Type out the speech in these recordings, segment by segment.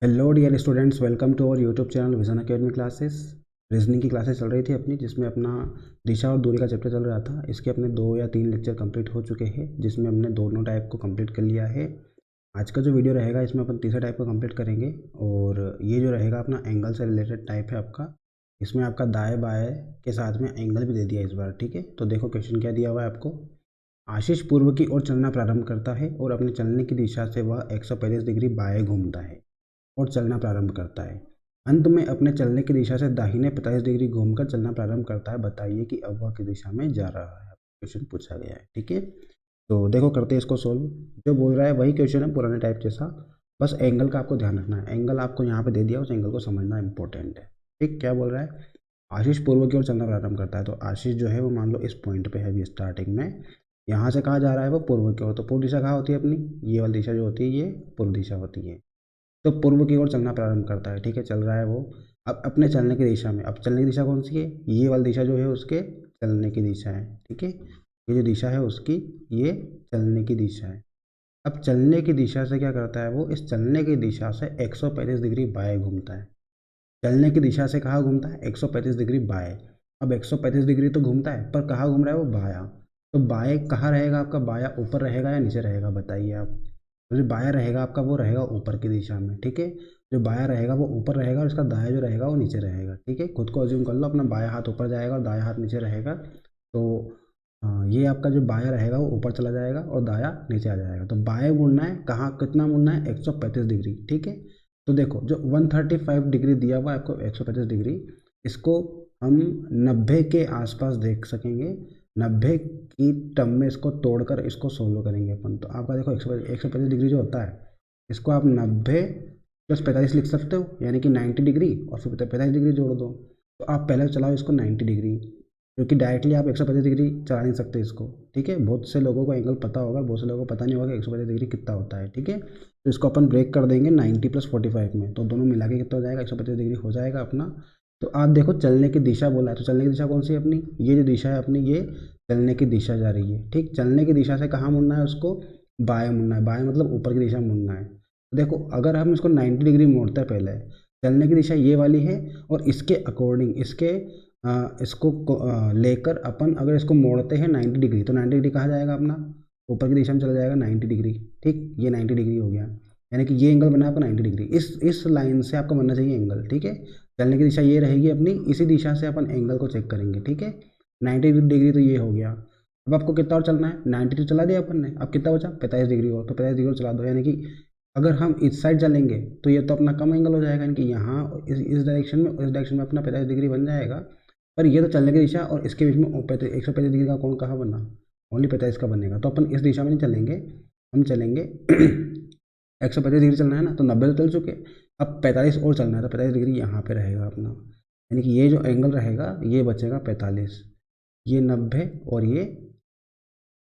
Hello dear students, welcome to our YouTube channel vision academy classes. Reasoning की classes चल रही थी अपनी, जिसमें अपना दिशा और दूरी का चैप्टर चल रहा था। इसके अपने 2 या 3 लेक्चर कंप्लीट हो चुके हैं, जिसमें हमने दोनों टाइप को कंप्लीट कर लिया है। आज का जो वीडियो रहेगा इसमें अपन तीसरा टाइप को कंप्लीट करेंगे। और ये जो रहेगा अपना एंगल से रिलेटेड टाइप है आपका। इसमें आपका दाएँ बाएँ के साथ में एंगल भी दे दिया इस बार, ठीक है। तो देखो क्वेश्चन क्या दिया हुआ है आपको। आशीष पूर्व की ओर चलना प्रारंभ करता है और अपने चलने की दिशा से वह 135 डिग्री बाएँ घूमता है और चलना प्रारंभ करता है। अंत में अपने चलने की दिशा से दाहिने 45 डिग्री घूमकर चलना प्रारंभ करता है। बताइए कि अब वह किस दिशा में जा रहा है। क्वेश्चन पूछा गया है, ठीक है। तो देखो करते हैं इसको सोल्व। जो बोल रहा है वही क्वेश्चन है पुराने टाइप जैसा, बस एंगल का आपको ध्यान रखना है। एंगल आपको यहाँ पे दे दिया, उस एंगल को समझना इंपॉर्टेंट है। ठीक, क्या बोल रहा है। आशीष पूर्व की ओर चलना प्रारंभ करता है, तो आशीष जो है वो मान लो इस पॉइंट पे है अभी स्टार्टिंग में। यहाँ से कहाँ जा रहा है वो, पूर्व की ओर। तो पूर्व दिशा कहाँ होती है अपनी, ये वाली दिशा जो होती है ये पूर्व दिशा होती है। तो पूर्व की ओर चलना प्रारंभ करता है, ठीक है, चल रहा है वो। अब अपने चलने की दिशा में, अब चलने की दिशा कौन सी है, ये वाली दिशा जो है उसके चलने की दिशा है, ठीक है। ये जो दिशा है उसकी, ये चलने की दिशा है। अब चलने की दिशा से क्या करता है वो, इस चलने की दिशा से 135 डिग्री बाएं घूमता है। चलने की दिशा से कहाँ घूमता है, 135 डिग्री बाएं। अब 135 डिग्री तो घूमता है, पर कहाँ घूम रहा है वो, बायां। तो बाएं कहाँ रहेगा आपका, बायां ऊपर रहेगा या नीचे रहेगा, बताइए आप। तो जो बायां रहेगा आपका वो रहेगा ऊपर की दिशा में, ठीक है। जो बायां रहेगा वो ऊपर रहेगा और इसका दायां जो रहेगा वो नीचे रहेगा, ठीक है। खुद को अज्यूम कर लो, अपना बायां हाथ ऊपर जाएगा और दायां हाथ नीचे रहेगा। तो ये आपका जो बायां रहेगा वो ऊपर चला जाएगा और दायां नीचे आ जाएगा। तो बाएं मुड़ना है, कहाँ कितना मुड़ना है, 135 डिग्री, ठीक है। तो देखो जो 135 डिग्री दिया हुआ है आपको, 135 डिग्री, इसको हम 90 के आसपास देख सकेंगे। 90 की टर्म में इसको तोड़कर इसको सोल्व करेंगे अपन। तो आपका देखो 135 डिग्री जो होता है, इसको आप 90 प्लस 45 लिख सकते हो, यानी कि 90 डिग्री, और फिर 45 डिग्री जोड़ दो। तो आप पहले चलाओ इसको 90 डिग्री, क्योंकि डायरेक्टली आप 135 डिग्री चला नहीं सकते इसको, ठीक है। बहुत से लोगों को एंगल पता होगा, बहुत से लोगों को पता नहीं होगा कि 135 डिग्री कितना होता है, ठीक है। तो इसको अपन ब्रेक कर देंगे 90 प्लस 45 में, तो दोनों मिला के कितना हो जाएगा, 135 डिग्री हो जाएगा अपना। तो आप देखो चलने की दिशा बोला है, तो चलने की दिशा कौन सी है अपनी, ये जो दिशा है अपनी, ये चलने की दिशा जा रही है, ठीक। चलने की दिशा से कहाँ मुड़ना है उसको, बाएं मुड़ना है। बाएं मतलब ऊपर की दिशा में मुड़ना है। तो देखो अगर हम इसको 90 डिग्री मोड़ते हैं, पहले चलने की दिशा ये वाली है, और इसके अकॉर्डिंग इसको लेकर अपन अगर इसको मोड़ते हैं 90 डिग्री, तो 90 डिग्री कहाँ जाएगा अपना, ऊपर की दिशा में चला जाएगा 90 डिग्री, ठीक। ये 90 डिग्री हो गया, यानी कि ये एंगल बना आपका 90 डिग्री। इस लाइन से आपको बनना चाहिए एंगल, ठीक है। चलने की दिशा ये रहेगी अपनी, इसी दिशा से अपन एंगल को चेक करेंगे, ठीक है। 90 डिग्री तो ये हो गया। अब आपको कितना और चलना है, 90 तो चला दिया अपन ने, अब कितना बचा 45 डिग्री और, तो 45 डिग्री और चला दो। यानी कि अगर हम इस साइड चलेंगे तो ये तो अपना कम एंगल हो जाएगा, यानी कि यहाँ इस डायरेक्शन में, इस डायरेक्शन में अपना 45 डिग्री बन जाएगा। पर ये तो चलने की दिशा, और इसके बीच में 135 डिग्री का कोण कहाँ बना, ओनली 45 का बनेगा। तो अपन इस दिशा में नहीं चलेंगे, हम चलेंगे 135 डिग्री चलना है ना, तो 90 तो चल चुके। अब 45 और चलना है, तो 45 डिग्री यहाँ पे रहेगा अपना, यानी कि ये जो एंगल रहेगा ये बचेगा 45, ये 90 और ये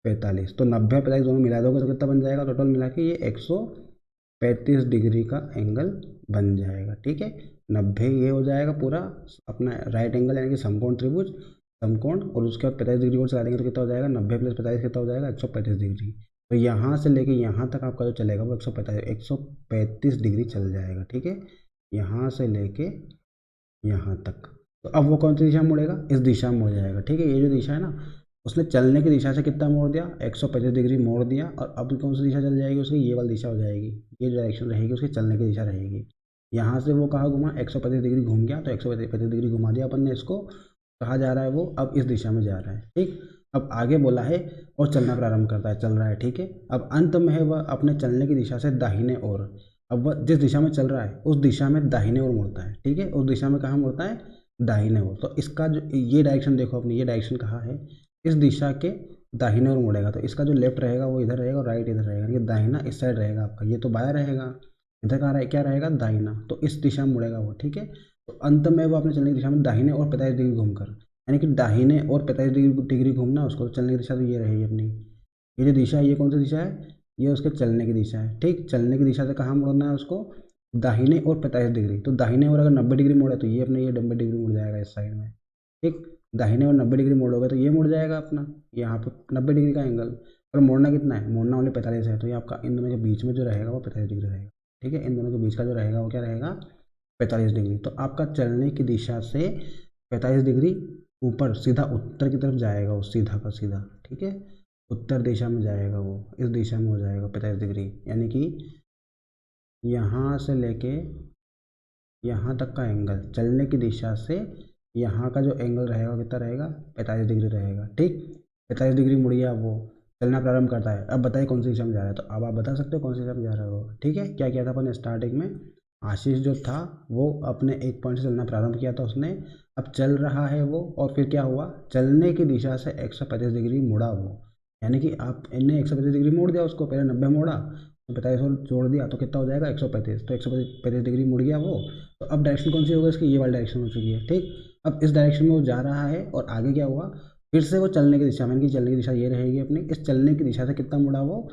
45। तो 90 और 45 दोनों मिला दोगे तो कितना बन जाएगा, टोटल मिला के ये 135 डिग्री का एंगल बन जाएगा, ठीक है। 90 ये हो जाएगा पूरा अपना राइट एंगल, यानी कि समकोण त्रिभुज, समकोण। और उसके बाद 45 डिग्री और चला देंगे तो कितना हो जाएगा, 90 प्लस 45 कितना हो जाएगा, 135 डिग्री। तो यहाँ से लेके यहाँ तक आपका जो चलेगा वो 135 डिग्री चल जाएगा, ठीक है। यहाँ से लेके यहाँ तक। तो अब वो कौन सी दिशा में मुड़ेगा, इस दिशा में मुड़ जाएगा, ठीक है। ये जो दिशा है ना, उसने चलने की दिशा से कितना मोड़ दिया, 135 डिग्री मोड़ दिया। और अब कौन सी दिशा चल जाएगी उसकी, ये वाली दिशा हो जाएगी। ये जो डायरेक्शन रहेगी उसकी चलने की दिशा रहेगी। यहाँ से वो कहाँ घुमा, 135 डिग्री घूम गया, तो 135 डिग्री घुमा दिया अपन ने इसको। कहाँ जा रहा है वो, अब इस दिशा में जा रहा है, ठीक। अब आगे बोला है और चलना प्रारंभ करता है, चल रहा है, ठीक है। अब अंत में है वह अपने चलने की दिशा से दाहिने ओर। अब वह जिस दिशा में चल रहा है उस दिशा में दाहिने ओर मुड़ता है, ठीक है। उस दिशा में कहाँ मुड़ता है, दाहिने ओर। तो इसका जो ये डायरेक्शन देखो अपनी, ये डायरेक्शन कहाँ है, इस दिशा के दाहिने ओर मुड़ेगा। तो इसका जो लेफ्ट रहेगा वो इधर रहेगा और राइट इधर रहेगा, ये दाहिना इस साइड रहेगा आपका, ये तो बायां रहेगा। इधर कहाँ रहे, क्या रहेगा, दाहिना। तो इस दिशा में मुड़ेगा वो, ठीक है। तो अंत में वो अपने चलने की दिशा में दाहिने और 45 डिग्री घूमकर, यानी कि दाहिने और 45 डिग्री घूमना उसको। तो चलने की दिशा तो ये रहेगी अपनी, ये जो दिशा है ये कौन सी दिशा है, ये उसके चलने की दिशा है, ठीक। चलने की दिशा से कहाँ मुड़ना है उसको, दाहिने और 45 डिग्री। तो दाहिने और अगर 90 डिग्री मोड़ा तो ये अपने ये 90 डिग्री मुड़ जाएगा इस साइड में, ठीक। दाहिने और 90 डिग्री मोड़ोगे तो ये मुड़ जाएगा अपना यहाँ पे 90 डिग्री का एंगल। और मोड़ना कितना है, मोड़ना ओनली 45 है, तो ये आपका इन दोनों के बीच में जो रहेगा वो 45 डिग्री रहेगा, ठीक है, इन दोनों के बीच का जो रहेगा वो क्या रहेगा 45 डिग्री। तो आपका चलने की दिशा से 45 डिग्री ऊपर सीधा उत्तर की तरफ जाएगा वो, सीधा का सीधा, ठीक है, उत्तर दिशा में जाएगा वो, इस दिशा में हो जाएगा 45 डिग्री, यानी कि यहाँ से लेके यहाँ तक का एंगल, चलने की दिशा से यहाँ का जो एंगल रहेगा कितना रहेगा 45 डिग्री रहेगा। ठीक, 45 डिग्री मुड़िया वो चलना प्रारंभ करता है। अब बताइए कौन सी दिशा में जा रहा है, तो अब आप बता सकते हो कौन सी दिशा में जा रहा है वो। ठीक है, क्या किया था अपन स्टार्टिंग में, आशीष जो था वो अपने एक पॉइंट से चलना प्रारंभ किया था उसने, अब चल रहा है वो, और फिर क्या हुआ, चलने की दिशा से 135 डिग्री मुड़ा वो, यानी कि आप इन्हें 135 डिग्री मोड़ दिया उसको, पहले 90 मोड़ा तो 45 और जोड़ दिया तो कितना हो जाएगा 135, तो 135 डिग्री मुड़ गया वो। तो अब डायरेक्शन कौन सी होगी इसकी, ये वाली डायरेक्शन हो चुकी है। ठीक, अब इस डायरेक्शन में वो जा रहा है और आगे क्या हुआ, फिर से वो चलने की दिशा में, कि चलने की दिशा ये रहेगी अपनी, इस चलने की दिशा से कितना मुड़ा वो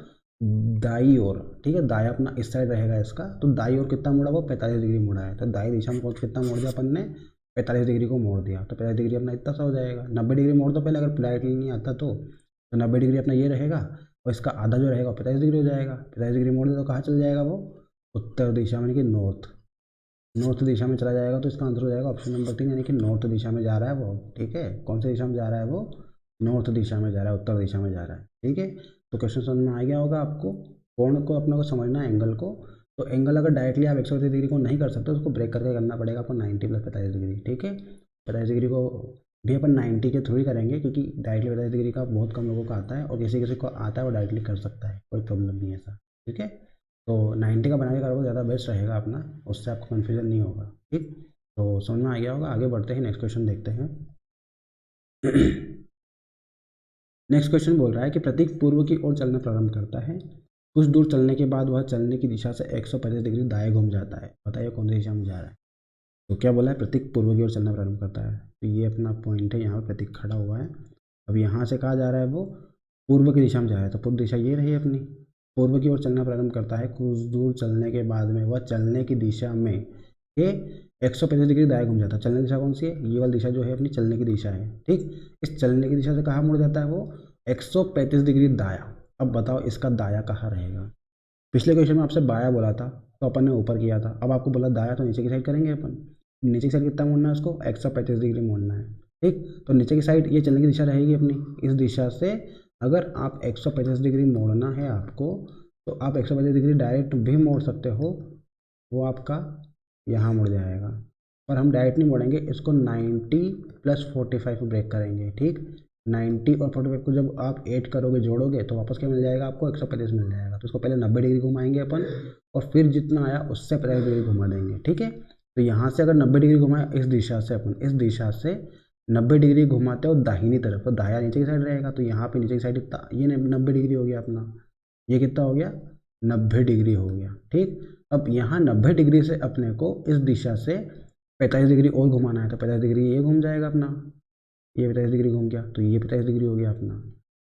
दाई ओर। ठीक है, दाया अपना इस साइड रहेगा इसका, तो दाई ओर कितना मुड़ा वो 45 डिग्री मुड़ा है, तो दाई दिशा में कितना मोड़ दिया अपन ने 45 डिग्री को मोड़ दिया, तो 45 डिग्री अपना इतना सा हो जाएगा। 90 डिग्री मोड़ दो पहले, अगर डायरेक्टली नहीं आता तो 90 डिग्री अपना ये रहेगा, और इसका आधा जो रहेगा 45 डिग्री हो जाएगा। 45 डिग्री मोड़ दे तो कहाँ चल जाएगा वो, उत्तर दिशा में, यानी कि नॉर्थ दिशा में चला जाएगा। तो इसका आंसर हो जाएगा ऑप्शन नंबर 3, यानी कि नॉर्थ दिशा में जा रहा है वो। ठीक है, कौन सी दिशा में जा रहा है वो, नॉर्थ दिशा में जा रहा है, उत्तर दिशा में जा रहा है। ठीक है, तो क्वेश्चन समझ में आ गया होगा आपको। कोण को अपने को समझना है, एंगल को, तो एंगल अगर डायरेक्टली आप 180 डिग्री को नहीं कर सकते, उसको ब्रेक करके करना पड़ेगा आपको 90 + 45 डिग्री। ठीक है, 45 डिग्री को भी अपन 90 के थ्रू ही करेंगे, क्योंकि डायरेक्टली 45 डिग्री का बहुत कम लोगों को आता है, और किसी किसी को आता है वो डायरेक्टली कर सकता है, कोई प्रॉब्लम नहीं है ऐसा। ठीक है, तो 90 का बना के करोगे ज़्यादा बेस्ट रहेगा अपना, उससे आपको कन्फ्यूजन नहीं होगा। ठीक, तो समझ में आ गया होगा। आगे बढ़ते हैं, नेक्स्ट क्वेश्चन देखते हैं। नेक्स्ट क्वेश्चन बोल रहा है कि प्रतीक पूर्व की ओर चलना प्रारंभ करता है, कुछ दूर चलने के बाद वह चलने की दिशा से 135 डिग्री दाएं घूम जाता है। बताइए कौन सी दिशा में जा रहा है। तो क्या बोला है, प्रतीक पूर्व की ओर चलना प्रारंभ करता है, तो ये अपना पॉइंट है, यहाँ पर प्रतीक खड़ा हुआ है। अब यहाँ से कहाँ जा रहा है वो, पूर्व की दिशा में जा रहा है, तो पूर्व दिशा ये रही अपनी, पूर्व की ओर चलना प्रारंभ करता है, कुछ दूर चलने के बाद में वह चलने की दिशा में ये 135 डिग्री दाएं घूम जाता है। चलने की दिशा कौन सी है, ये वाली दिशा जो है अपनी चलने की दिशा है। ठीक, इस चलने की दिशा से कहाँ मुड़ जाता है वो 135 डिग्री दाया। अब बताओ इसका दाया कहाँ रहेगा। पिछले क्वेश्चन में आपसे बाया बोला था तो अपन ने ऊपर किया था, अब आपको बोला दाया तो नीचे की साइड करेंगे अपन। नीचे की साइड कितना मोड़ना है उसको, 135 डिग्री मोड़ना है। ठीक, तो नीचे की साइड ये चलने की दिशा रहेगी अपनी, इस दिशा से अगर आप 135 डिग्री मोड़ना है आपको, तो आप 135 डिग्री डायरेक्ट भी मोड़ सकते हो, वो आपका यहाँ मुड़ जाएगा। पर हम डायरेक्ट नहीं मोड़ेंगे, इसको 90 + 45 ब्रेक करेंगे। ठीक, 90 और 45 को जब आप ऐड करोगे, जोड़ोगे, तो वापस क्या मिल जाएगा आपको 135 मिल जाएगा। तो इसको पहले 90 डिग्री घुमाएंगे अपन, और फिर जितना आया उससे 50 डिग्री घुमा देंगे। ठीक है, तो यहाँ से अगर 90 डिग्री घुमाए इस दिशा से, अपन इस दिशा से 90 डिग्री घुमाते हो दाहिनी तरफ, तो दाया नीचे की साइड रहेगा, तो यहाँ पे नीचे की साइड इतना, ये 90 डिग्री हो गया अपना, ये कितना हो गया 90 डिग्री हो गया। ठीक, अब यहाँ 90 डिग्री से अपने को इस दिशा से 45 डिग्री और घुमाना है, तो 50 डिग्री ये घूम जाएगा अपना, ये 45 डिग्री घूम गया, तो ये 45 डिग्री हो गया अपना।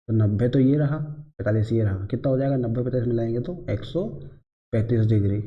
तो 90 तो ये रहा, 45 ये रहा, कितना हो जाएगा 90 45 मिलाएंगे तो 135 डिग्री।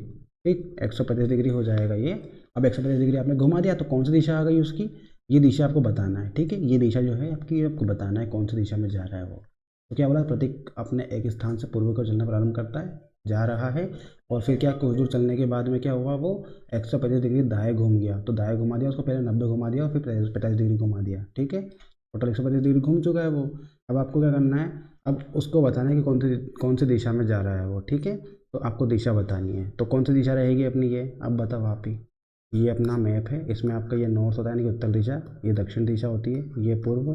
ठीक, 135 डिग्री हो जाएगा ये। अब 135 डिग्री आपने घुमा दिया, तो कौन सी दिशा आ गई उसकी, ये दिशा आपको बताना है। ठीक है, ये दिशा जो है आपकी, आपको बताना है कौन सी दिशा में जा रहा है वो। तो क्या बोला, प्रतीक अपने एक स्थान से पूर्व को चलना प्रारंभ करता है, जा रहा है, और फिर क्या कुछ दूर चलने के बाद में क्या हुआ वो 135 डिग्री दाएं घूम गया, तो दाएं घुमा दिया उसको, पहले 90 घुमा दिया और फिर 45 डिग्री घुमा दिया। ठीक है, टोटल 135 डिग्री घूम चुका है वो। अब आपको क्या करना है, अब उसको बताना है कि कौन सी दिशा में जा रहा है वो। ठीक है, तो आपको दिशा बतानी है, तो कौन सी दिशा रहेगी अपनी, ये अब बताओ आप ही। ये अपना मैप है, इसमें आपका ये नॉर्थ होता है यानी कि उत्तर दिशा, ये दक्षिण दिशा होती है, ये पूर्व,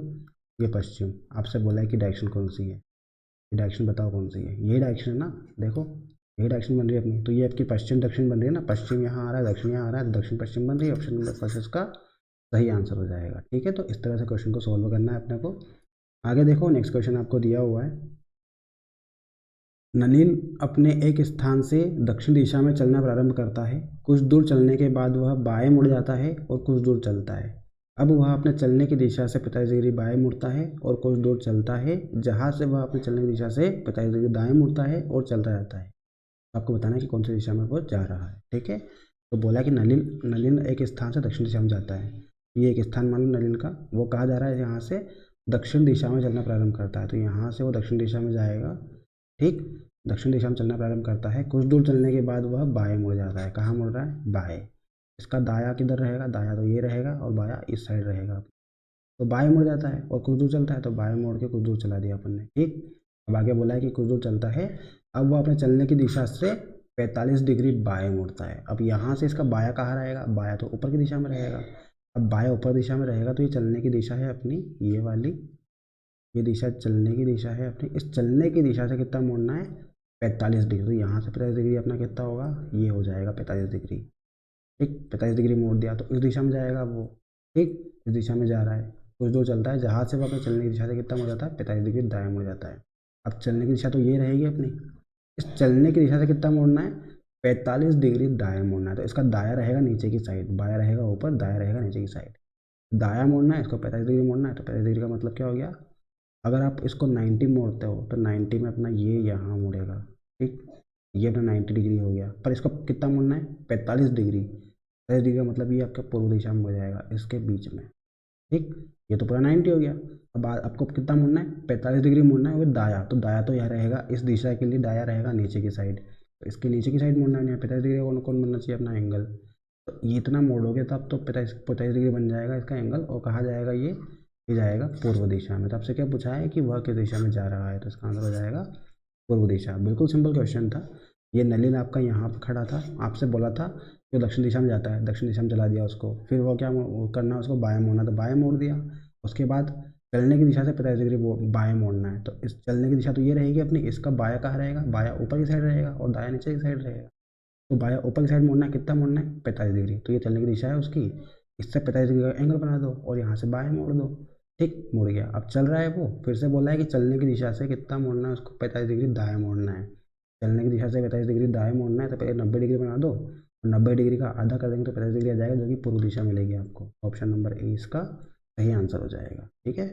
ये पश्चिम। आपसे बोला है कि डायरेक्शन कौन सी है, ये डायरेक्शन बताओ कौन सी है, ये डायरेक्शन है ना, देखो यही डायरेक्शन बन रही है अपनी, तो ये आपकी पश्चिम दक्षिण बन रही है ना, पश्चिम यहाँ आ रहा है, दक्षिण यहाँ आ रहा है, दक्षिण पश्चिम बन रही है। ऑप्शन नंबर फर्स्ट इसका सही आंसर हो जाएगा। ठीक है, तो इस तरह से क्वेश्चन को सॉल्व करना है अपने को। आगे देखो, नेक्स्ट क्वेश्चन आपको दिया हुआ है, नलिन अपने एक स्थान से दक्षिण दिशा में चलना प्रारंभ करता है, कुछ दूर चलने के बाद वह बाएं मुड़ जाता है और कुछ दूर चलता है। अब वह अपने चलने की दिशा से 45 डिग्री बाएं मुड़ता है और कुछ दूर चलता है, जहाँ से वह अपने चलने की दिशा से 45 डिग्री दाएं मुड़ता है और चलता जाता है। आपको बताना है कि कौन सी दिशा में वो जा रहा है। ठीक है, तो बोला कि नलिन एक स्थान से दक्षिण दिशा में जाता है, ये एक स्थान मान लो नलिन का, वो कहाँ जा रहा है, यहाँ से दक्षिण दिशा में चलना प्रारंभ करता है, तो यहाँ से वो दक्षिण दिशा में जाएगा। ठीक, दक्षिण दिशा में चलना प्रारंभ करता है, कुछ दूर चलने के बाद वह बाएं मुड़ जाता है। कहाँ मुड़ रहा है? बाएं। इसका दाया किधर रहेगा? दाया तो ये रहेगा और बाया इस साइड रहेगा। तो बाएं मुड़ जाता है और कुछ दूर चलता है तो बाएं मोड़ के कुछ दूर चला दिया अपन ने। ठीक, अब आगे बोला है कि कुछ दूर चलता है, अब वो अपने चलने की दिशा से 45 डिग्री बाएं मुड़ता है। अब यहाँ से इसका बाया कहाँ रहेगा? बाया तो ऊपर की दिशा में रहेगा। अब बाया ऊपर दिशा में रहेगा तो ये चलने की दिशा है अपनी ये वाली, ये दिशा चलने की दिशा है अपनी। इस चलने की दिशा से कितना मोड़ना है? 45 डिग्री। तो यहाँ से 45 डिग्री अपना कितना होगा? ये हो जाएगा 45 डिग्री। ठीक, 45 डिग्री मोड़ दिया तो इस दिशा में जाएगा वो। ठीक, इस दिशा में जा रहा है, कुछ दूर चलता है, जहाँ से वो अपने चलने की दिशा से कितना मुड़ जाता है? 45 डिग्री दाएं मुड़ जाता है। अब चलने की दिशा तो ये रहेगी अपनी, इस चलने की दिशा से कितना मोड़ना है? 45 डिग्री दाएं मोड़ना है। तो इसका दाया रहेगा नीचे की साइड, बाया रहेगा ऊपर, दाया रहेगा नीचे की साइड। दाया मोड़ना है, इसको 45 डिग्री मोड़ना है। तो 45 डिग्री का मतलब क्या हो गया? अगर आप इसको 90 मोड़ते हो तो 90 में अपना ये यहाँ मुड़ेगा। ठीक, ये अपना 90 डिग्री हो गया, पर इसको कितना मुड़ना है? 45 डिग्री। 45 डिग्री का मतलब ये आपका पूर्व दिशा में हो जाएगा, इसके बीच में। ठीक, ये तो पूरा 90 हो गया। अब आपको कितना मुड़ना है? 45 डिग्री मुड़ना है। वो दाया, तो दाया तो यह रहेगा, इस दिशा के लिए दाया रहेगा नीचे की साइड, तो इसके नीचे की साइड मुड़ना है। 45 डिग्री कौन कौन बनना चाहिए? अपना एंगल। तो ये इतना मोड़ोगे तब तो 45 डिग्री बन जाएगा इसका एंगल। और कहाँ जाएगा ये जाएगा पूर्व दिशा में। तो आपसे क्या पूछा है कि वह किस दिशा में जा रहा है? तो इसका आंसर हो जाएगा पूर्व दिशा। बिल्कुल सिंपल क्वेश्चन था। ये नलिन आपका यहाँ पर खड़ा था, आपसे बोला था जो दक्षिण दिशा में जाता है, दक्षिण दिशा में चला दिया उसको, फिर वो क्या करना, उसको बाएं मोड़ना, तो बाएं मोड़ दिया। उसके बाद चलने की दिशा से 45 डिग्री वो बाएं मोड़ना है। तो इस चलने की दिशा तो ये रहेगी अपनी, इसका बाया कहाँ रहेगा? बाया ऊपर की साइड रहेगा और दाया नीचे की साइड रहेगा। तो बाया ऊपर की साइड मोड़ना है, कितना मोड़ना है? 45 डिग्री। तो ये चलने की दिशा है उसकी, इससे 45 डिग्री का एंगल बना दो और यहाँ से बाएं मोड़ दो। ठीक, मुड़ गया। अब चल रहा है वो, फिर से बोला है कि चलने की दिशा से कितना मोड़ना है उसको? 45 डिग्री दाएं मोड़ना है। चलने की दिशा से 45 डिग्री दाएं मोड़ना है, तो पहले 90 डिग्री बना दो और 90 डिग्री का आधा कर देंगे तो 45 डिग्री आ जाएगा, जो कि पूर्व दिशा मिलेगी आपको। ऑप्शन नंबर ए इसका सही आंसर हो जाएगा। ठीक है,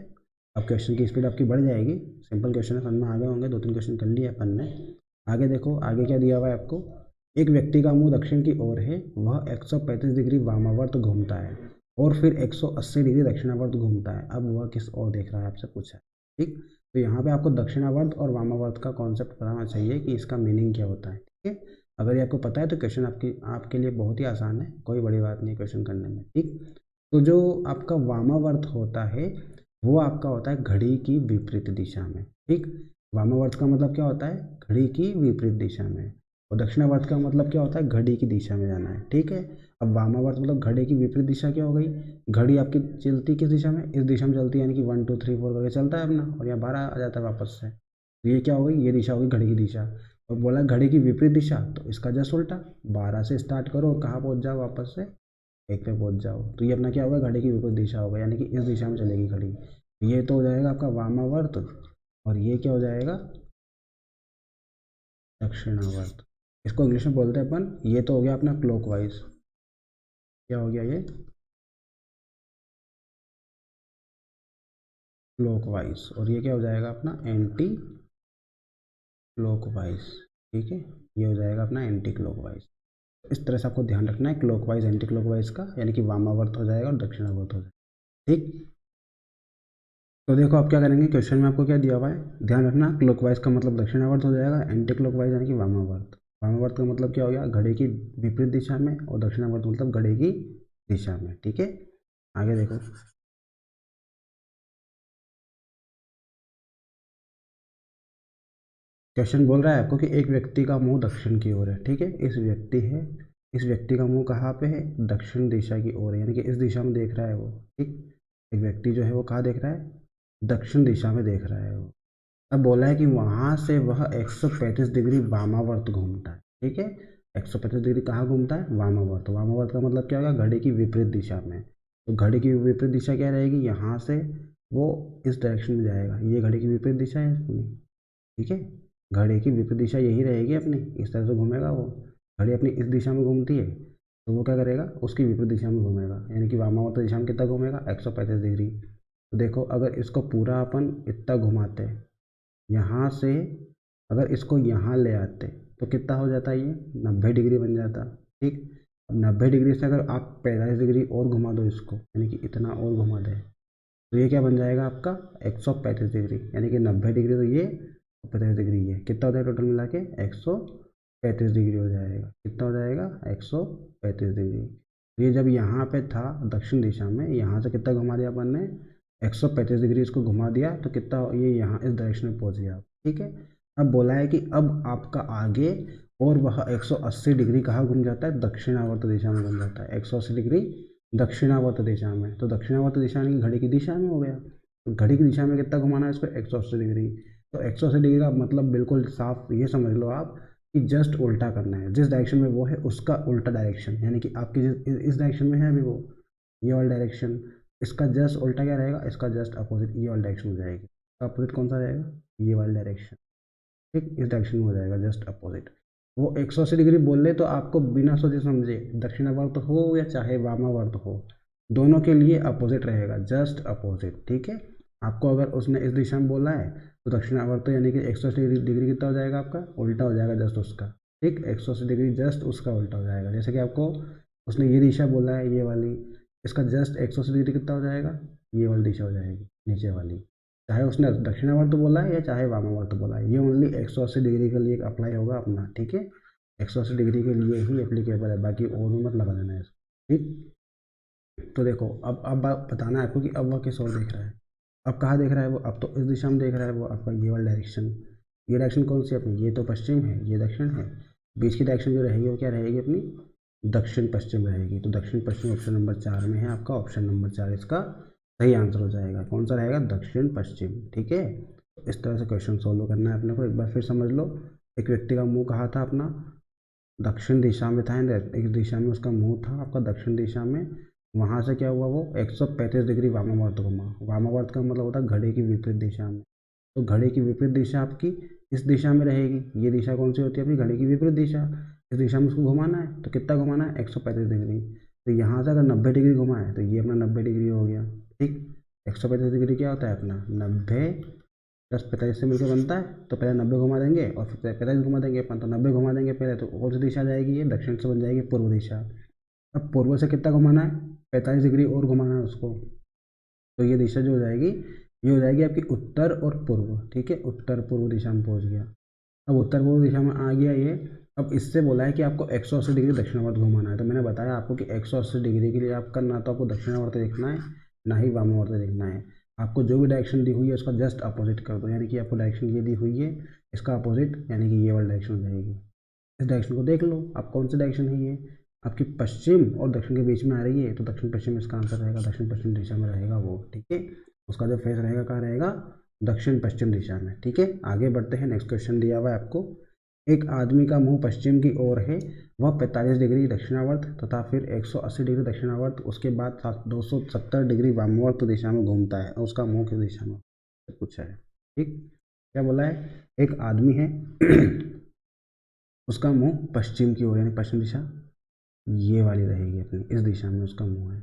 अब क्वेश्चन की स्पीड आपकी बढ़ जाएगी। सिंपल क्वेश्चन है, समझ में आ गए होंगे। 2-3 क्वेश्चन कर लिए अपन ने। आगे देखो, आगे क्या दिया हुआ है आपको? एक व्यक्ति का मुंह दक्षिण की ओर है, वह 135 डिग्री वामावर्त घूमता है और फिर 180 डिग्री दक्षिणावर्त घूमता है। अब वह किस ओर देख रहा है, आपसे पूछा है। ठीक, तो यहाँ पे आपको दक्षिणावर्त और वामावर्त का कॉन्सेप्ट पता होना चाहिए कि इसका मीनिंग क्या होता है। ठीक है, अगर ये आपको पता है तो क्वेश्चन आपके लिए बहुत ही आसान है, कोई बड़ी बात नहीं क्वेश्चन करने में। ठीक, तो जो आपका वामावर्त होता है वो आपका होता है घड़ी की विपरीत दिशा में। ठीक, वामावर्त का मतलब क्या होता है? घड़ी की विपरीत दिशा में। और दक्षिणावर्त का मतलब क्या होता है? घड़ी की दिशा में जाना है। ठीक है, अब वामावर्त मतलब घड़ी की विपरीत दिशा क्या हो गई? घड़ी आपकी चलती किस दिशा में? इस दिशा में चलती है, यानी कि 1 2 3 4 करके चलता है अपना, और यहाँ 12 आ जाता है वापस से। तो ये क्या हो गई? ये दिशा होगी घड़ी की दिशा। और बोला घड़ी की विपरीत दिशा, तो इसका जस्ट उल्टा, 12 से स्टार्ट करो और कहाँ पहुँच जाओ? वापस से 1 पे पहुँच जाओ। तो ये अपना क्या होगा? घड़ी की विपरीत दिशा होगा, यानी कि इस दिशा में चलेगी घड़ी। ये तो हो जाएगा आपका वामावर्त, और ये क्या हो जाएगा? दक्षिणावर्त। इसको इंग्लिश में बोलते हैं अपन, ये तो हो गया अपना क्लॉकवाइज। क्या हो गया ये? क्लॉकवाइज। और ये क्या हो जाएगा अपना? Anti clockwise. ठीक है, ये हो जाएगा अपना एंटी क्लॉकवाइज। इस तरह से आपको ध्यान रखना है क्लॉकवाइज एंटी क्लॉकवाइज का, यानी कि वामावर्त हो जाएगा और दक्षिणावर्त हो जाएगा। ठीक, तो देखो आप क्या करेंगे, क्वेश्चन में आपको क्या दिया हुआ है, ध्यान रखना। क्लॉकवाइज का मतलब दक्षिणावर्त हो जाएगा, एंटी क्लॉकवाइज यानी कि वामावर्त। वामावर्त का मतलब क्या हो गया? घड़ी की विपरीत दिशा में, और दक्षिणावर्त मतलब घड़ी की दिशा में। ठीक है, आगे देखो। क्वेश्चन बोल रहा है आपको कि एक व्यक्ति का मुंह दक्षिण की ओर है। ठीक है, इस व्यक्ति का मुंह कहाँ पे है? दक्षिण दिशा की ओर है, यानी कि इस दिशा में देख रहा है वो। ठीक, एक व्यक्ति जो है वो कहाँ देख रहा है? दक्षिण दिशा में देख रहा है वो। अब बोला है कि वहाँ से वह 135 डिग्री वामावर्त घूमता है। ठीक है, 135 डिग्री कहाँ घूमता है? वामावर्त। वामावर्त का मतलब क्या होगा? घड़ी की विपरीत दिशा में। तो घड़ी की विपरीत दिशा क्या रहेगी? यहाँ से वो इस डायरेक्शन में जाएगा, ये घड़ी की विपरीत दिशा है अपनी। ठीक है, घड़ी की विपरीत दिशा यही रहेगी अपनी, इस तरह से घूमेगा वो। घड़ी अपनी इस दिशा में घूमती है, तो वो क्या करेगा? उसकी विपरीत दिशा में घूमेगा, यानी कि वामावर्त दिशा में कितना घूमेगा? 135 डिग्री। तो देखो, अगर इसको पूरा अपन इतना घुमाते, यहाँ से अगर इसको यहाँ ले आते तो कितना हो जाता? ये 90 डिग्री बन जाता। ठीक, अब 90 डिग्री से अगर आप 45 डिग्री और घुमा दो इसको, यानी कि इतना और घुमा दें, तो ये क्या बन जाएगा आपका? 135 डिग्री, यानी कि 90 डिग्री तो ये 135 डिग्री ये कितना हो जाएगा टोटल मिला के 135 डिग्री हो जाएगा। कितना हो जाएगा 135 डिग्री। ये जब यहाँ पे था दक्षिण दिशा में, यहाँ से कितना घुमा दिया अपन ने 135 डिग्री इसको घुमा दिया, तो कितना ये यहाँ इस डायरेक्शन में पहुँच गया। ठीक है, अब बोला है कि अब आपका आगे और वह 180 डिग्री कहाँ घूम जाता है, दक्षिणावर्त दिशा में घूम जाता है। 180 डिग्री दक्षिणावर्त दिशा में, तो दक्षिणावर्त दिशा यानी घड़ी की दिशा में हो गया। तो घड़ी की दिशा में कितना घुमाना है इसको 180 डिग्री। तो 180 डिग्री का मतलब बिल्कुल साफ ये समझ लो आप कि जस्ट उल्टा करना है, जिस डायरेक्शन में वो है उसका उल्टा डायरेक्शन, यानी कि आपकी इस डायरेक्शन में है अभी वो ये वाला डायरेक्शन, इसका जस्ट उल्टा क्या रहेगा, इसका जस्ट अपोजिट ये वाला डायरेक्शन हो जाएगी। अपोजिट कौन सा रहेगा, ये वाला डायरेक्शन। ठीक, इस डायरेक्शन में हो जाएगा जस्ट अपोजिट। वो 180 डिग्री बोल ले तो आपको बिना सोचे समझे दक्षिणावर्त हो या चाहे वामावर्त हो, दोनों के लिए अपोजिट रहेगा, जस्ट अपोजिट। ठीक है, आपको अगर उसने इस दिशा में बोला है तो दक्षिणावर्त यानी कि 180 डिग्री कितना हो जाएगा आपका, उल्टा हो जाएगा जस्ट उसका। ठीक, 180 डिग्री जस्ट उसका उल्टा हो जाएगा। जैसे कि आपको उसने ये दिशा बोला है ये वाली, इसका जस्ट 180 डिग्री कितना हो जाएगा, ये वाली दिशा हो जाएगी नीचे वाली। चाहे उसने दक्षिणावर्त बोला है या चाहे वामावर्त बोला है, ये ओनली 180 डिग्री के लिए अप्लाई होगा अपना। ठीक है, 180 डिग्री के लिए ही एप्लीकेबल है, बाकी और भी मत लगा देना है इसको। ठीक, तो देखो अब बात बताना है आपको कि अब वह किस ओर देख रहा है। अब कहाँ देख रहा है वो, अब तो इस दिशा में देख रहा है वो आपका ये वाला डायरेक्शन। ये डायरेक्शन कौन सी अपनी, ये तो पश्चिम है, ये दक्षिण है। बीच की डायरेक्शन जो रहेगी वो क्या रहेगी अपनी, दक्षिण पश्चिम रहेगी। तो दक्षिण पश्चिम ऑप्शन नंबर 4 में है आपका, ऑप्शन नंबर 4 इसका सही आंसर हो जाएगा। कौन सा रहेगा, दक्षिण पश्चिम। ठीक है, तो इस तरह से क्वेश्चन सॉल्व करना है अपने को। एक बार फिर समझ लो, एक व्यक्ति का मुंह कहाँ था अपना, दक्षिण दिशा में था, एक दिशा में उसका मुंह था आपका दक्षिण दिशा में। वहाँ से क्या हुआ, वो 135 डिग्री वामावर्त घुमा। वामावर्त का मतलब होता है घड़ी की विपरीत दिशा में। तो घड़ी की विपरीत दिशा आपकी इस दिशा में रहेगी। ये दिशा कौन सी होती है अपनी, घड़ी की विपरीत दिशा। इस दिशा में उसको घुमाना है, तो कितना घुमाना है 135 डिग्री। तो यहाँ से अगर 90 डिग्री घुमाए तो ये अपना 90 डिग्री हो गया। ठीक, 135 डिग्री क्या होता है अपना 90 प्लस 45 से मिलकर बनता है, तो पहले 90 घुमा देंगे और फिर 45 घुमा देंगे अपन, तो 90 घुमा देंगे पहले, तो कौन सी दिशा जाएगी, ये दक्षिण से बन जाएगी पूर्व दिशा। अब पूर्व से कितना घुमाना है 45 डिग्री और घुमाना है उसको, तो ये दिशा जो हो जाएगी ये हो जाएगी आपकी उत्तर और पूर्व। ठीक है, उत्तर पूर्व दिशा में पहुंच गया। अब उत्तर पूर्व दिशा में आ गया ये। अब इससे बोला है कि आपको 180 डिग्री दक्षिणावर्त घुमाना है। तो मैंने बताया आपको कि 180 डिग्री के लिए आपका ना तो आपको दक्षिणावर्त देखना है ना ही वामावर्त देखना है। आपको जो भी डायरेक्शन दी हुई है उसका जस्ट अपोजिट कर दो, यानी कि आपको डायरेक्शन ये दी हुई है इसका अपोजिट, यानी कि ये वाला डायरेक्शन हो जाएगी। इस डायरेक्शन को देख लो आप कौन सी डायरेक्शन है, ये आपकी पश्चिम और दक्षिण के बीच में आ रही है, तो दक्षिण पश्चिम इसका आंसर रहेगा, दक्षिण पश्चिम दिशा में रहेगा वो। ठीक है, उसका जो फेस रहेगा कहाँ रहेगा, दक्षिण पश्चिम दिशा में। ठीक है, आगे बढ़ते हैं। नेक्स्ट क्वेश्चन दिया हुआ है आपको, एक आदमी का मुंह पश्चिम की ओर है, वह 45 डिग्री दक्षिणावर्त तथा फिर 180 डिग्री दक्षिणावर्त, उसके बाद 270 डिग्री वामावर्त दिशा में घूमता है, उसका मुंह किस दिशा में पूछा है। ठीक, क्या बोला है, एक आदमी है उसका मुंह पश्चिम की ओर, यानी पश्चिम दिशा ये वाली रहेगी अपनी, इस दिशा में उसका मुंह है।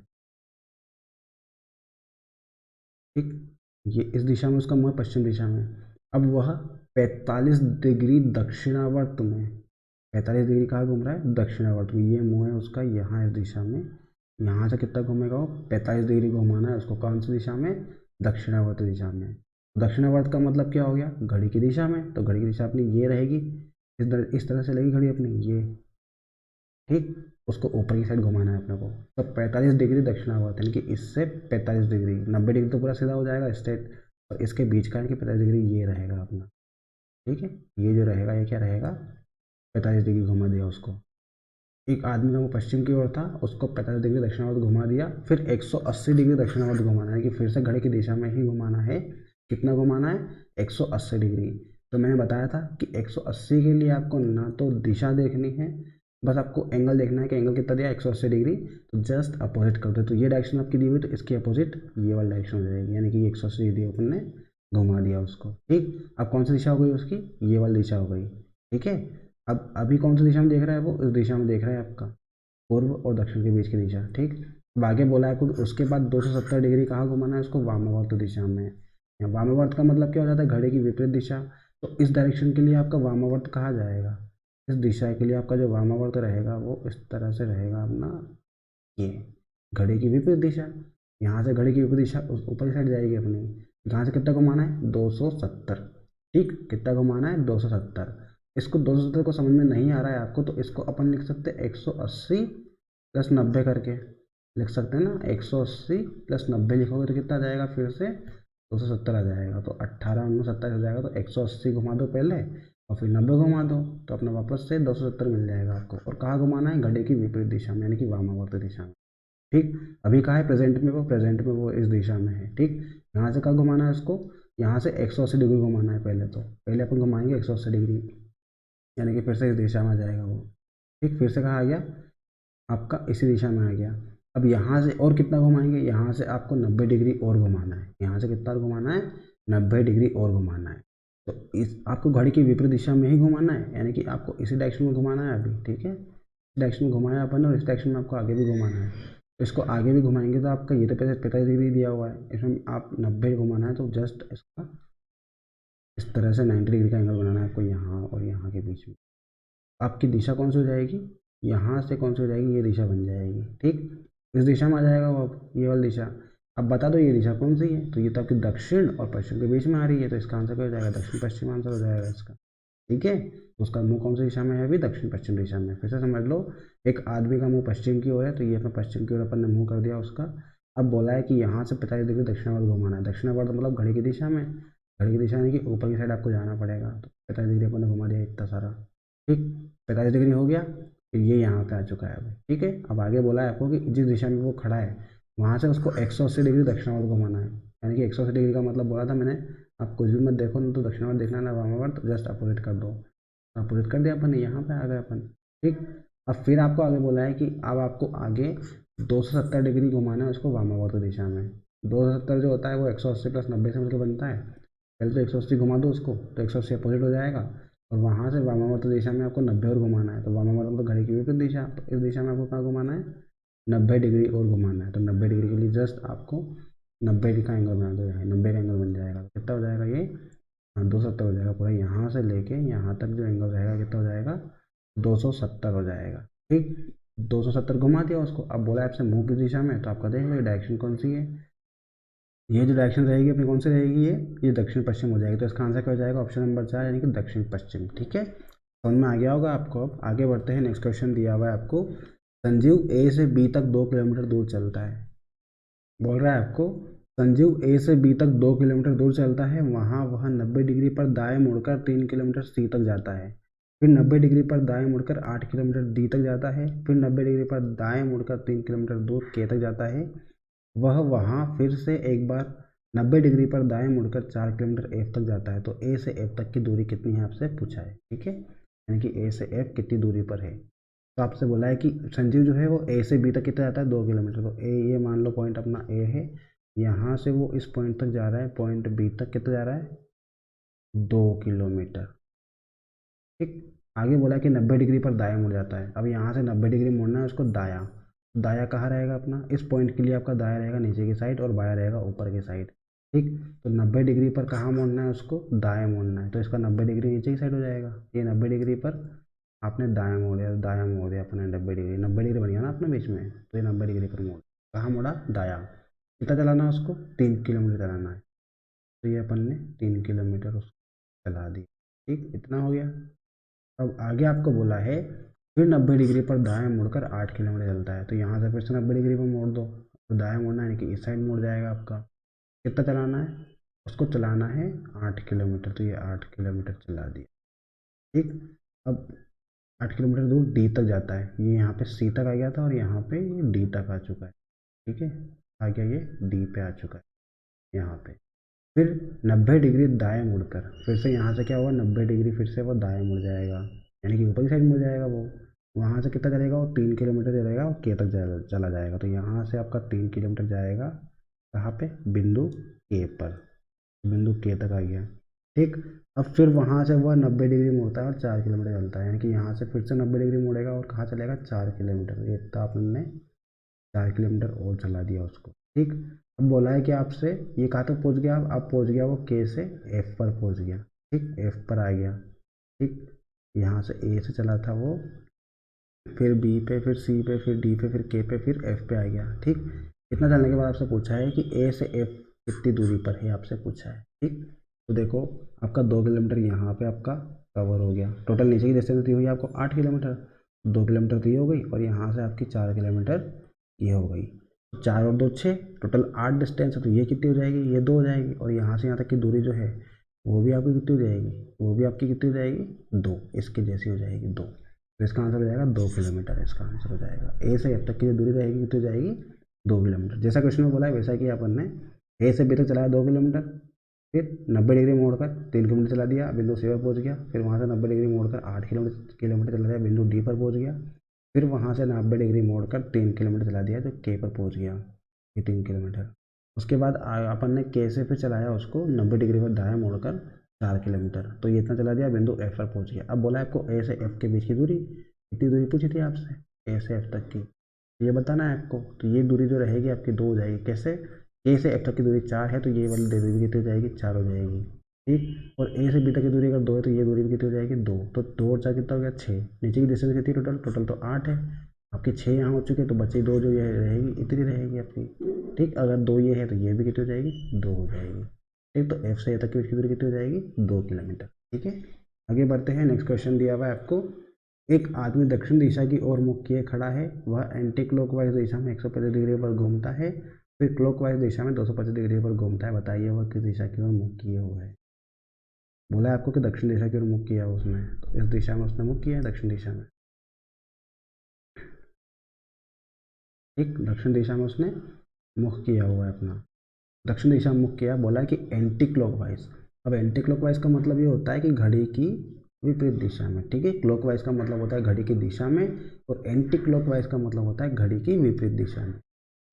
ठीक, ये इस दिशा में उसका मुंह है पश्चिम दिशा में। अब वह 45 डिग्री दक्षिणावर्त में, 45 डिग्री कहाँ घूम रहा है, दक्षिणावर्त में। ये मुंह है उसका यहाँ इस दिशा में, यहाँ से कितना घूमेगा वो 45 डिग्री घुमाना है उसको, कौन सी दिशा में, दक्षिणावर्त दिशा में। दक्षिणावर्त का मतलब क्या हो गया, घड़ी की दिशा में। तो घड़ी की दिशा अपनी ये रहेगी, इस तरह से लगेगी घड़ी अपनी ये। ठीक, उसको ऊपर की साइड घुमाना है अपने को। तो 45 डिग्री दक्षिणावर्त यानी कि इससे 45 डिग्री, 90 डिग्री तो पूरा सीधा हो जाएगा स्ट्रेट, और इसके बीच का है कि 45 डिग्री ये रहेगा अपना। ठीक है, ये जो रहेगा ये क्या रहेगा 45 डिग्री घुमा दिया उसको। एक आदमी का वो पश्चिम की ओर था, उसको 45 डिग्री दक्षिणावर्त घुमा दिया, फिर 180 डिग्री दक्षिणावर्त घुमाना है कि फिर से घड़ी की दिशा में ही घुमाना है। कितना घुमाना है 180 डिग्री। तो मैंने बताया था कि 180 के लिए आपको ना तो दिशा देखनी है, बस आपको एंगल देखना है कि एंगल कितना दिया 180 डिग्री, तो जस्ट अपोजिट कर दो। तो ये डायरेक्शन आपकी दी हुई, तो इसकी अपोजिट ये वाला डायरेक्शन हो जाएगी, यानी कि 180 डिग्री अपन ने घुमा दिया उसको। ठीक, अब कौन सी दिशा हो गई उसकी, ये वाली दिशा हो गई। ठीक है, अब अभी कौन सी दिशा में देख रहा है वो, इस दिशा में देख रहा है आपका, पूर्व और दक्षिण के बीच की दिशा। ठीक, अब आगे बोला है आपको कि उसके बाद 270 डिग्री कहाँ घुमाना है उसको, वामावर्त दिशा में। यहाँ वामावर्त का मतलब क्या हो जाता है, घड़ी की विपरीत दिशा। तो इस डायरेक्शन के लिए आपका वामावर्त कहाँ जाएगा, इस दिशा के लिए आपका जो वामावर्त रहेगा वो इस तरह से रहेगा अपना, ये घड़ी की विपरीत दिशा। यहाँ से घड़ी की विपरीत दिशा ऊपर की साइड जाएगी अपनी, यहाँ से कितना घुमाना है 270। ठीक, कितना घुमाना है 270। इसको 270 को समझ में नहीं आ रहा है आपको, तो इसको अपन लिख सकते हैं 180 प्लस 90 करके लिख सकते हैं ना। 180 प्लस 90 लिखोगे तो कितना आ जाएगा, फिर से 270 आ जाएगा। तो 18 19 27 हो जाएगा। तो 180 घुमा दो पहले और फिर 90 घुमा दो, तो अपना वापस से 270 मिल जाएगा आपको। और कहाँ घुमाना है, घड़ी की विपरीत दिशा में, यानी कि वामावर्त दिशा में। ठीक, अभी कहाँ है, प्रेजेंट में वो इस दिशा में है। ठीक, यहाँ से कहाँ घुमाना है उसको, यहाँ से 180 डिग्री घुमाना है पहले। तो पहले अपन घुमाएंगे 180 डिग्री, यानी कि फिर से इस दिशा में आ जाएगा वो। ठीक, फिर से कहाँ आ गया आपका, इसी दिशा में आ गया। अब यहाँ से और कितना घुमाएंगे, यहाँ से आपको 90 डिग्री और घुमाना है। यहाँ से कितना घुमाना है, 90 डिग्री और घुमाना है। तो इस आपको घड़ी की विपरीत दिशा में ही घुमाना है, यानी कि आपको इसी डायरेक्शन में घुमाना है अभी। ठीक है, इस डायरेक्शन में घुमाया अपन और इस डायरेक्शन में आपको आगे भी घुमाना है। तो इसको आगे भी घुमाएंगे तो आपका ये तो 45 डिग्री दिया हुआ है, इसमें आप 90 घुमाना है। तो जस्ट इसका इस तरह से 90 डिग्री का एंगल बनाना है आपको, यहाँ और यहाँ के बीच में। आपकी दिशा कौन सी हो जाएगी, यहाँ से कौन सी हो जाएगी, ये दिशा बन जाएगी। ठीक, इस दिशा में आ जाएगा वो, अब ये वाली दिशा। अब बता दो ये दिशा कौन सी है, तो ये तो आपकी दक्षिण और पश्चिम के बीच में आ रही है। तो इसका आंसर क्या हो जाएगा, दक्षिण पश्चिम आंसर हो जाएगा इसका। ठीक है, तो उसका मुंह कौन सी दिशा में है, अभी दक्षिण पश्चिम दिशा में। फिर से समझ लो, एक आदमी का मुंह पश्चिम की ओर है, तो ये अपना पश्चिम की ओर अपन ने मुंह कर दिया उसका। अब बोला है कि यहाँ से 45 डिग्री दक्षिणावर्त घुमाना है। दक्षिणावर्त मतलब घड़ी की दिशा में, घड़ी की दिशा यानी कि ऊपर की साइड आपको जाना पड़ेगा। तो 45 डिग्री अपन ने घुमा दिया इतना सारा। ठीक, 45 डिग्री हो गया, फिर ये यहाँ पे आ चुका है अभी। ठीक है, अब आगे बोला है आपको कि जिस दिशा में वो खड़ा है वहाँ से उसको 180 डिग्री दक्षिणावर्त घुमाना है। यानी कि 180 डिग्री का मतलब बोला था मैंने, आप कुछ भी मत देखो, ना तो दक्षिणावर्त देखना ना वामावर्त, जस्ट अपोजिट कर दो। अपोजिट कर दिया अपन ने, यहाँ पे आ गए अपन। ठीक, अब फिर आपको आगे बोला है कि अब आपको आगे 270 डिग्री घुमाना है उसको वामावर्त दिशा में। 270 जो होता है वो 180 प्लस 90 से मिलकर बनता है। पहले तो 180 घुमा दो उसको, तो 180 अपोजिट हो जाएगा। और वहाँ से वामावर्त दिशा में आपको 90 और घुमाना है। तो वामावर्त मतलब घड़ी की विपरीत दिशा, तो इस दिशा में आपको कहाँ घुमाना है, 90 डिग्री और घुमाना है। तो 90 डिग्री के लिए जस्ट आपको 90 डिग्री का एंगल बना दो, यहाँ 90 का एंगल बन जाएगा। कितना हो जाएगा ये, हाँ 270 हो जाएगा पूरा। यहाँ से लेके यहाँ तक जो एंगल रहेगा कितना हो जाएगा, 270 हो जाएगा। ठीक, 270 घुमा दिया उसको। अब बोला आपसे मुंह की दिशा में, तो आपका देख लो डायरेक्शन कौन सी है। ये जो डायरेक्शन रहेगी अपनी कौन सी रहेगी, ये दक्षिण पश्चिम हो जाएगी। तो इसका आंसर क्या हो जाएगा, ऑप्शन नंबर 4 यानी कि दक्षिण पश्चिम। ठीक है, समझ में आ गया होगा आपको। अब आगे बढ़ते हैं, नेक्स्ट क्वेश्चन दिया हुआ है आपको, संजीव ए से बी तक 2 किलोमीटर दूर चलता है। बोल रहा है आपको, संजीव ए से बी तक 2 किलोमीटर दूर चलता है, वहाँ वह 90 डिग्री पर दाएं मुड़कर 3 किलोमीटर सी तक जाता है। फिर 90 डिग्री पर दाएं मुड़कर 8 किलोमीटर डी तक जाता है। फिर 90 डिग्री पर दाएं मुड़कर 3 किलोमीटर दूर के तक जाता है। वह वहाँ फिर से एक बार 90 डिग्री पर दाएं मुड़कर 4 किलोमीटर एफ तक जाता है। तो ए से एफ तक की दूरी कितनी है आपसे पूछा है। ठीक है, यानी कि ए से एफ कितनी दूरी पर है। तो आपसे बोला है कि संजीव जो है वो ए से बी तक कितना जाता है, 2 किलोमीटर। तो ए, ये मान लो पॉइंट अपना ए है, यहाँ से वो इस पॉइंट तक जा रहा है, पॉइंट बी तक कितना जा रहा है, 2 किलोमीटर। ठीक, आगे बोला है कि 90 डिग्री पर दायां मुड़ जाता है। अब यहाँ से 90 डिग्री मुड़ना है उसको दायां। दायां कहाँ रहेगा अपना, इस पॉइंट के लिए आपका दायां रहेगा नीचे की साइड और बायां रहेगा ऊपर की साइड। ठीक, तो 90 डिग्री पर कहाँ मोड़ना है उसको, दायां मोड़ना है। तो इसका 90 डिग्री नीचे की साइड हो जाएगा। ये 90 डिग्री पर आपने दायां मोड़ा, दायां मोड़ दिया अपने 90 डिग्री। 90 डिग्री बन गया ना अपने बीच में, तो ये 90 डिग्री पर मोड़, कहाँ मोड़ा, दायां। कितना चलाना है उसको, 3 किलोमीटर चलाना है। तो ये अपन ने 3 किलोमीटर उसको चला दी। ठीक, इतना हो गया। अब आगे आपको बोला है फिर 90 डिग्री पर दाएं मुड़कर 8 किलोमीटर चलता है। तो यहाँ से फिर से 90 डिग्री पर मोड़ दो, तो दाएं मुड़ना है कि इस साइड मुड़ जाएगा आपका। कितना चलाना है उसको, चलाना है 8 किलोमीटर। तो ये 8 किलोमीटर चला दिया। ठीक, अब 8 किलोमीटर दूर डी तक जाता है। ये यहाँ पे सी तक आ गया था और यहाँ पे ये डी तक आ चुका है। ठीक है, आ गया, ये डी पे आ चुका है यहाँ पे। फिर 90 डिग्री दाएं मुड़कर फिर से यहाँ से क्या हुआ, 90 डिग्री फिर से वो दाएं मुड़ जाएगा, यानी कि ऊपर की साइड मुड़ जाएगा वो। वहाँ से कितना चलेगा, वो 3 किलोमीटर चलेगा और के तक चला जाएगा। तो यहाँ से आपका 3 किलोमीटर जाएगा कहाँ पे, बिंदु के पर। बिंदु के तक आ गया। ठीक, अब फिर वहाँ से वह 90 डिग्री मुड़ता है और 4 किलोमीटर चलता है, यानी कि यहाँ से फिर से 90 डिग्री मुड़ेगा और कहाँ चलेगा, 4 किलोमीटर। ये तो आपने 4 किलोमीटर और चला दिया उसको। ठीक, अब बोला है कि आपसे ये कहाँ तक पहुँच गया, अब पहुँच गया वो के से एफ पर पहुँच गया। ठीक, एफ पर आ गया। ठीक, यहाँ से ए से चला था वो, फिर बी पे, फिर सी पे, फिर डी पे, फिर के पे, फिर एफ पे आ गया। ठीक, इतना चलने के बाद आपसे पूछा है कि ए से एफ कितनी दूरी पर है, आपसे पूछा है। ठीक, तो देखो आपका 2 किलोमीटर यहाँ पे आपका कवर हो गया। टोटल नीचे की डिस्टेंस दी हुई है आपको 8 किलोमीटर, 2 किलोमीटर तो ये हो गई और यहाँ से आपकी 4 किलोमीटर ये हो गई। 4 और 2 6, टोटल 8 डिस्टेंस है, तो ये कितनी हो जाएगी, ये 2 हो जाएगी। और यहाँ से यहाँ तक की दूरी जो है वो भी आपकी कितनी हो जाएगी, वो भी आपकी कितनी हो जाएगी, 2, इसकी जैसी हो जाएगी 2। तो इसका आंसर हो जाएगा 2 किलोमीटर, इसका आंसर हो जाएगा। ए से एफ तक की जो दूरी रहेगी कितनी हो जाएगी, 2 किलोमीटर। जैसा क्वेश्चन में बोला है वैसा किया अपन ने। ए से बी तक चलाया 2 किलोमीटर, फिर 90 डिग्री मोड़कर 3 किलोमीटर चला दिया, बिंदु सी पर पहुंच गया। फिर वहाँ से 90 डिग्री मोड़कर 8 किलोमीटर चला दिया, बिंदु डी पर पहुंच गया। फिर वहाँ से 90 डिग्री मोड़कर 3 किलोमीटर चला दिया, जो के पर पहुंच गया, ये 3 किलोमीटर। उसके बाद अपन ने के से फिर चलाया उसको 90 डिग्री पर दायां मोड़कर 4 किलोमीटर, तो ये इतना चला दिया, बिंदु एफ पर पहुंच गया। अब बोला है आपको ए से एफ के बीच की दूरी, इतनी दूरी पूछी थी आपसे ए से एफ तक की, ये बताना है आपको। तो ये दूरी जो रहेगी आपकी 2 हो जाएगी। कैसे, ए से एफ तक की दूरी 4 है, तो ये वाली दूरी भी कितनी हो जाएगी, 4 हो जाएगी। ठीक, और ए से बी तक की दूरी अगर 2 है, तो ये दूरी भी कितनी हो जाएगी, 2। तो 2 और 4 कितना हो गया, 6। नीचे की डिस्टेंस कितनी टोटल, टोटल तो 8 है, आपकी 6 यहाँ हो चुके, तो बची 2 जो ये रहेगी इतनी रहेगी आपकी। ठीक, अगर 2 ये है तो ये भी कितनी हो जाएगी, 2 हो जाएगी। ठीक, तो एफ से ए तक की दूरी कितनी हो जाएगी, 2 किलोमीटर। ठीक है, आगे बढ़ते हैं। नेक्स्ट क्वेश्चन दिया हुआ है आपको, एक आदमी दक्षिण दिशा की ओर मुख किए खड़ा है, वह एंटी क्लॉकवाइज दिशा में 150 डिग्री पर घूमता है, फिर क्लॉकवाइज दिशा में 250 डिग्री पर घूमता है। बताइए वह किस दिशा की ओर मुख किए हुआ है। बोला है आपको कि दक्षिण दिशा की ओर मुख किया है उसने, तो इस दिशा में उसने मुख किया है, दक्षिण दिशा में। ठीक, दक्षिण दिशा में उसने मुख किया हुआ है अपना, दक्षिण दिशा में मुख किया। बोला है कि एंटी क्लॉकवाइज। अब एंटी क्लॉकवाइज का मतलब ये होता है कि घड़ी की विपरीत दिशा में। ठीक है, क्लॉकवाइज का मतलब होता है घड़ी की दिशा में, और एंटी क्लॉकवाइज का मतलब होता है घड़ी की विपरीत दिशा में।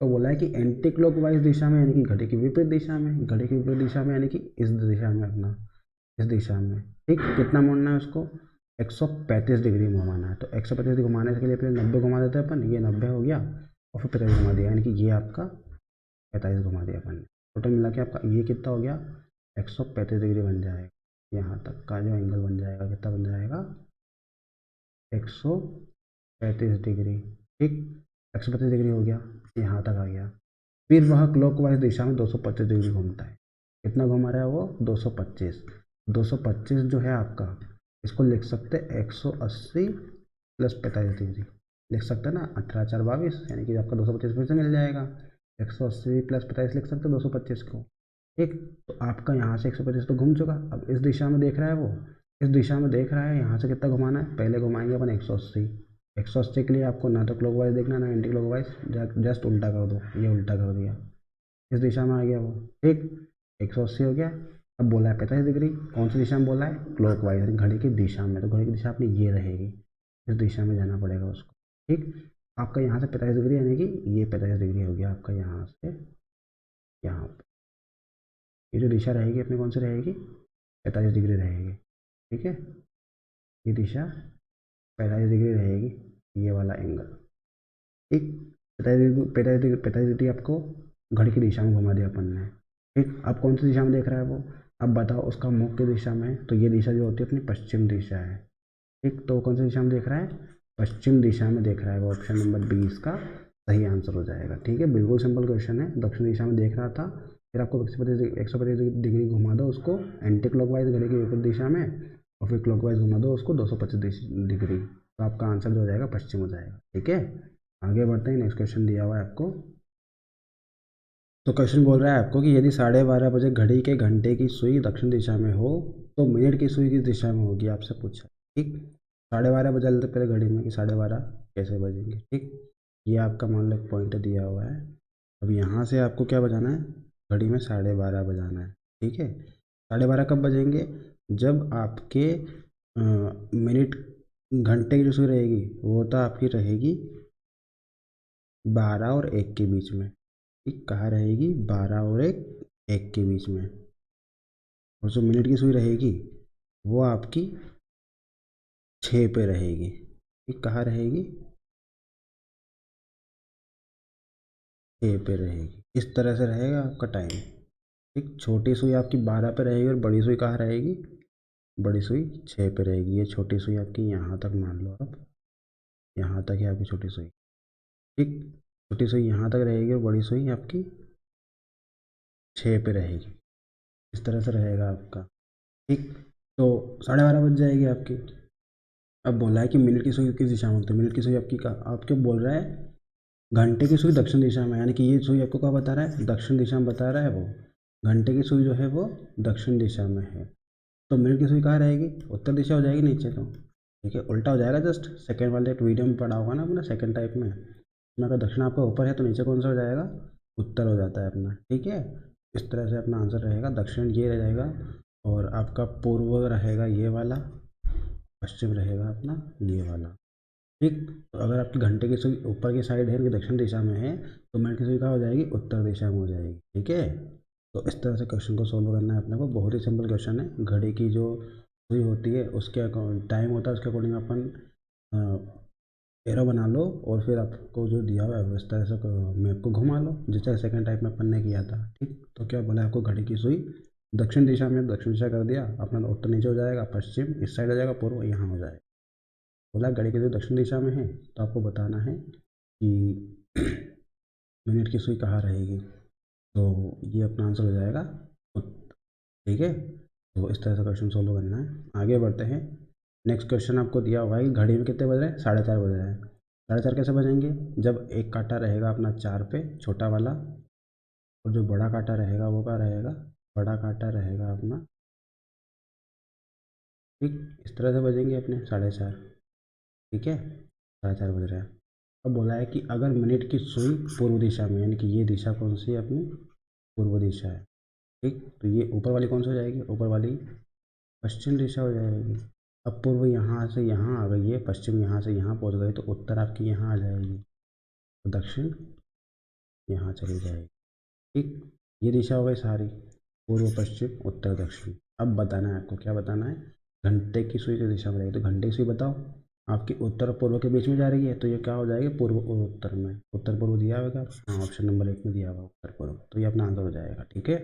तो बोला है कि एंटी क्लॉकवाइज दिशा में यानी कि घड़ी की विपरीत दिशा में, घड़ी की विपरीत दिशा में यानी कि इस दिशा में अपना, इस दिशा में। ठीक, कितना मोड़ना है उसको, 135 डिग्री घुमाना है। तो 135 डिग्री घुमाने के लिए पहले 90 घुमा देते हैं अपन, ये 90 हो गया, और फिर 45 घुमा दिया, यानी कि ये आपका 45 घुमा दिया अपन ने। टोटल मिला के आपका ये कितना हो गया, 135 डिग्री बन जाएगा। यहाँ तक का जो एंगल बन जाएगा कितना बन जाएगा, 135 डिग्री। ठीक, 135 डिग्री हो गया, यहाँ तक आ गया। फिर वह क्लॉकवाइज दिशा में 225 डिग्री घूमता है। कितना घुमा रहा है वो, 225। 225 जो है आपका, इसको लिख सकते हैं 180 प्लस 45 डिग्री, लिख सकते हैं ना, 18 4 22, यानी कि आपका 225 फिर से मिल जाएगा। 180 प्लस 45 लिख सकते हैं 225 को। ठीक, तो आपका यहाँ से 125 तो घूम चुका। अब इस दिशा में देख रहा है वो, इस दिशा में देख रहा है, यहाँ से कितना घुमाना है, पहले घुमाएंगे अपन 180। 180 के लिए आपको ना तो क्लॉकवाइज देखना ना एंटी क्लॉकवाइज, जस्ट उल्टा कर दो, ये उल्टा कर दिया, इस दिशा में आ गया वो। ठीक, 180 हो गया। अब बोला है 45 डिग्री, कौन सी दिशा में बोला है, क्लॉकवाइज, घड़ी की दिशा में। तो घड़ी की दिशा अपनी ये रहेगी, इस दिशा में जाना पड़ेगा उसको। ठीक, आपका यहाँ से 45 डिग्री यानी कि ये 45 डिग्री हो गया आपका, यहाँ से यहाँ पर। ये जो दिशा रहेगी अपनी कौन सी रहेगी, 45 डिग्री रहेगी। ठीक है, ये दिशा 45 डिग्री रहेगी, ये वाला एंगल। ठीक, 45 डिग्री आपको घड़ी की दिशा में घुमा दिया अपन ने। ठीक, अब कौन सी दिशा में देख रहा है वो, अब बताओ उसका मुख की दिशा में, तो ये दिशा जो होती है अपनी पश्चिम दिशा है। ठीक, तो कौन सी दिशा में देख रहा है, पश्चिम दिशा में देख रहा है वो। ऑप्शन नंबर बी इसका सही आंसर हो जाएगा। ठीक है, बिल्कुल सिंपल क्वेश्चन है, दक्षिण दिशा में देख रहा था, फिर आपको 125 डिग्री घुमा दो उसको एंटी क्लॉकवाइज घड़ी की विपरीत दिशा में, और फिर क्लॉकवाइज घुमा दो उसको 225 डिग्री, तो आपका आंसर जो हो जाएगा पश्चिम हो जाएगा। ठीक है, आगे बढ़ते हैं। नेक्स्ट क्वेश्चन दिया हुआ है आपको, तो क्वेश्चन बोल रहा है आपको कि यदि 12:30 बजे घड़ी के घंटे की सुई दक्षिण दिशा में हो, तो मिनट की सुई किस दिशा में होगी, आपसे पूछा। ठीक, 12:30 बजा लेते पहले घड़ी में कि 12:30 कैसे बजेंगे। ठीक, ये आपका मान लो एक पॉइंट दिया हुआ है। अब यहाँ से आपको क्या बजाना है, घड़ी में 12:30 बजाना है। ठीक है, 12:30 कब बजेंगे, जब आपके मिनट घंटे की जो सुई रहेगी वो तो आपकी रहेगी 12 और 1 के बीच में। ठीक, कहाँ रहेगी, 12 और 1 के बीच में। और जो मिनट की सुई रहेगी वो आपकी 6 पे रहेगी। ठीक, कहाँ रहेगी, 6 पे रहेगी। इस तरह से रहेगा आपका टाइम। ठीक, छोटी सुई आपकी 12 पे रहेगी और बड़ी सुई कहाँ रहेगी, बड़ी सुई 6 पे रहेगी। ये छोटी सुई आपकी यहाँ तक मान लो आप, यहाँ तक है आपकी छोटी सुई। ठीक, छोटी सुई यहाँ तक रहेगी और बड़ी सुई आपकी 6 पे रहेगी। इस तरह से रहेगा आपका। ठीक, तो 12:30 बज जाएगी आपकी। अब बोला है कि मिनट की सुई किस दिशा में होती है। मिनट की सुई आपकी आपके बोल रहा है घंटे की सुई दक्षिण दिशा में, यानी कि ये सुई आपको क्या बता रहा है, दक्षिण दिशा में बता रहा है। वो घंटे की सुई जो है वो दक्षिण दिशा में है, तो मिनट की सुई कहाँ रहेगी, उत्तर दिशा हो जाएगी नीचे। तो ठीक है, उल्टा हो जाएगा। जस्ट सेकंड वाले वीडियो में पढ़ा होगा ना अपना सेकंड टाइप में, अगर दक्षिण आपका ऊपर है तो नीचे कौन सा हो जाएगा, उत्तर हो जाता है अपना। ठीक है, इस तरह से अपना आंसर रहेगा। दक्षिण ये रह जाएगा और आपका पूर्व रहेगा ये वाला, पश्चिम रहेगा अपना ये वाला। ठीक, तो अगर आपकी घंटे की सुई ऊपर की साइड है यानी दक्षिण दिशा में है, तो मिनट की सुई कहाँ हो जाएगी, उत्तर दिशा में हो जाएगी। ठीक है, तो इस तरह से क्वेश्चन को सोल्व करना है अपने को। बहुत ही सिंपल क्वेश्चन है। घड़ी की जो सुई होती है उसके टाइम होता है, उसके अकॉर्डिंग अपन एरो बना लो और फिर आपको जो दिया हुआ है इस तरह से मैप को घुमा लो, जैसे सेकंड टाइप में अपन ने किया था। ठीक, तो क्या बोला आपको, घड़ी की सुई दक्षिण दिशा में, दक्षिण दिशा कर दिया अपना, उत्तर नीचे हो जाएगा, पश्चिम इस साइड हो जाएगा, पूर्व यहाँ हो जाएगा। बोला घड़ी की सुई दक्षिण दिशा में है तो आपको बताना है कि मिनट की सुई कहाँ रहेगी, तो ये अपना आंसर हो जाएगा उत्तर। ठीक है, तो इस तरह से क्वेश्चन सोल्व करना है। आगे बढ़ते हैं। नेक्स्ट क्वेश्चन आपको दिया हुआ है कि घड़ी में कितने बज रहे हैं, 4:30 बज रहे हैं। 4:30 कैसे बजेंगे, जब एक कांटा रहेगा अपना 4 पे छोटा वाला, और जो बड़ा कांटा रहेगा वो क्या रहेगा, बड़ा कांटा रहेगा अपना। ठीक, इस तरह से बजेंगे अपने 4:30। ठीक है, 4:30 बज रहे हैं। अब बोला है कि अगर मिनट की सुई पूर्व दिशा में, यानी कि ये दिशा कौन सी है अपनी, पूर्व दिशा है। ठीक, तो ये ऊपर वाली कौन सी हो जाएगी, ऊपर वाली पश्चिम दिशा हो जाएगी। अब पूर्व यहाँ से यहाँ आ गई है, पश्चिम यहाँ से यहाँ पहुँच गई, तो उत्तर आपकी यहाँ आ जाएगी, तो दक्षिण यहाँ चली जाएगी। ठीक, ये दिशा हो गई सारी, पूर्व पश्चिम उत्तर दक्षिण। अब बताना है आपको, क्या बताना है, घंटे की सुई की दिशा में रहेगी। तो घंटे की सुई बताओ, आपकी उत्तर और पूर्व के बीच में जा रही है, तो ये क्या हो जाएगी, पूर्व और उत्तर में। उत्तर पूर्व दिया होगा, हाँ ऑप्शन नंबर 1 में दिया हुआ उत्तर पूर्व, तो ये अपना आंसर हो जाएगा। ठीक है,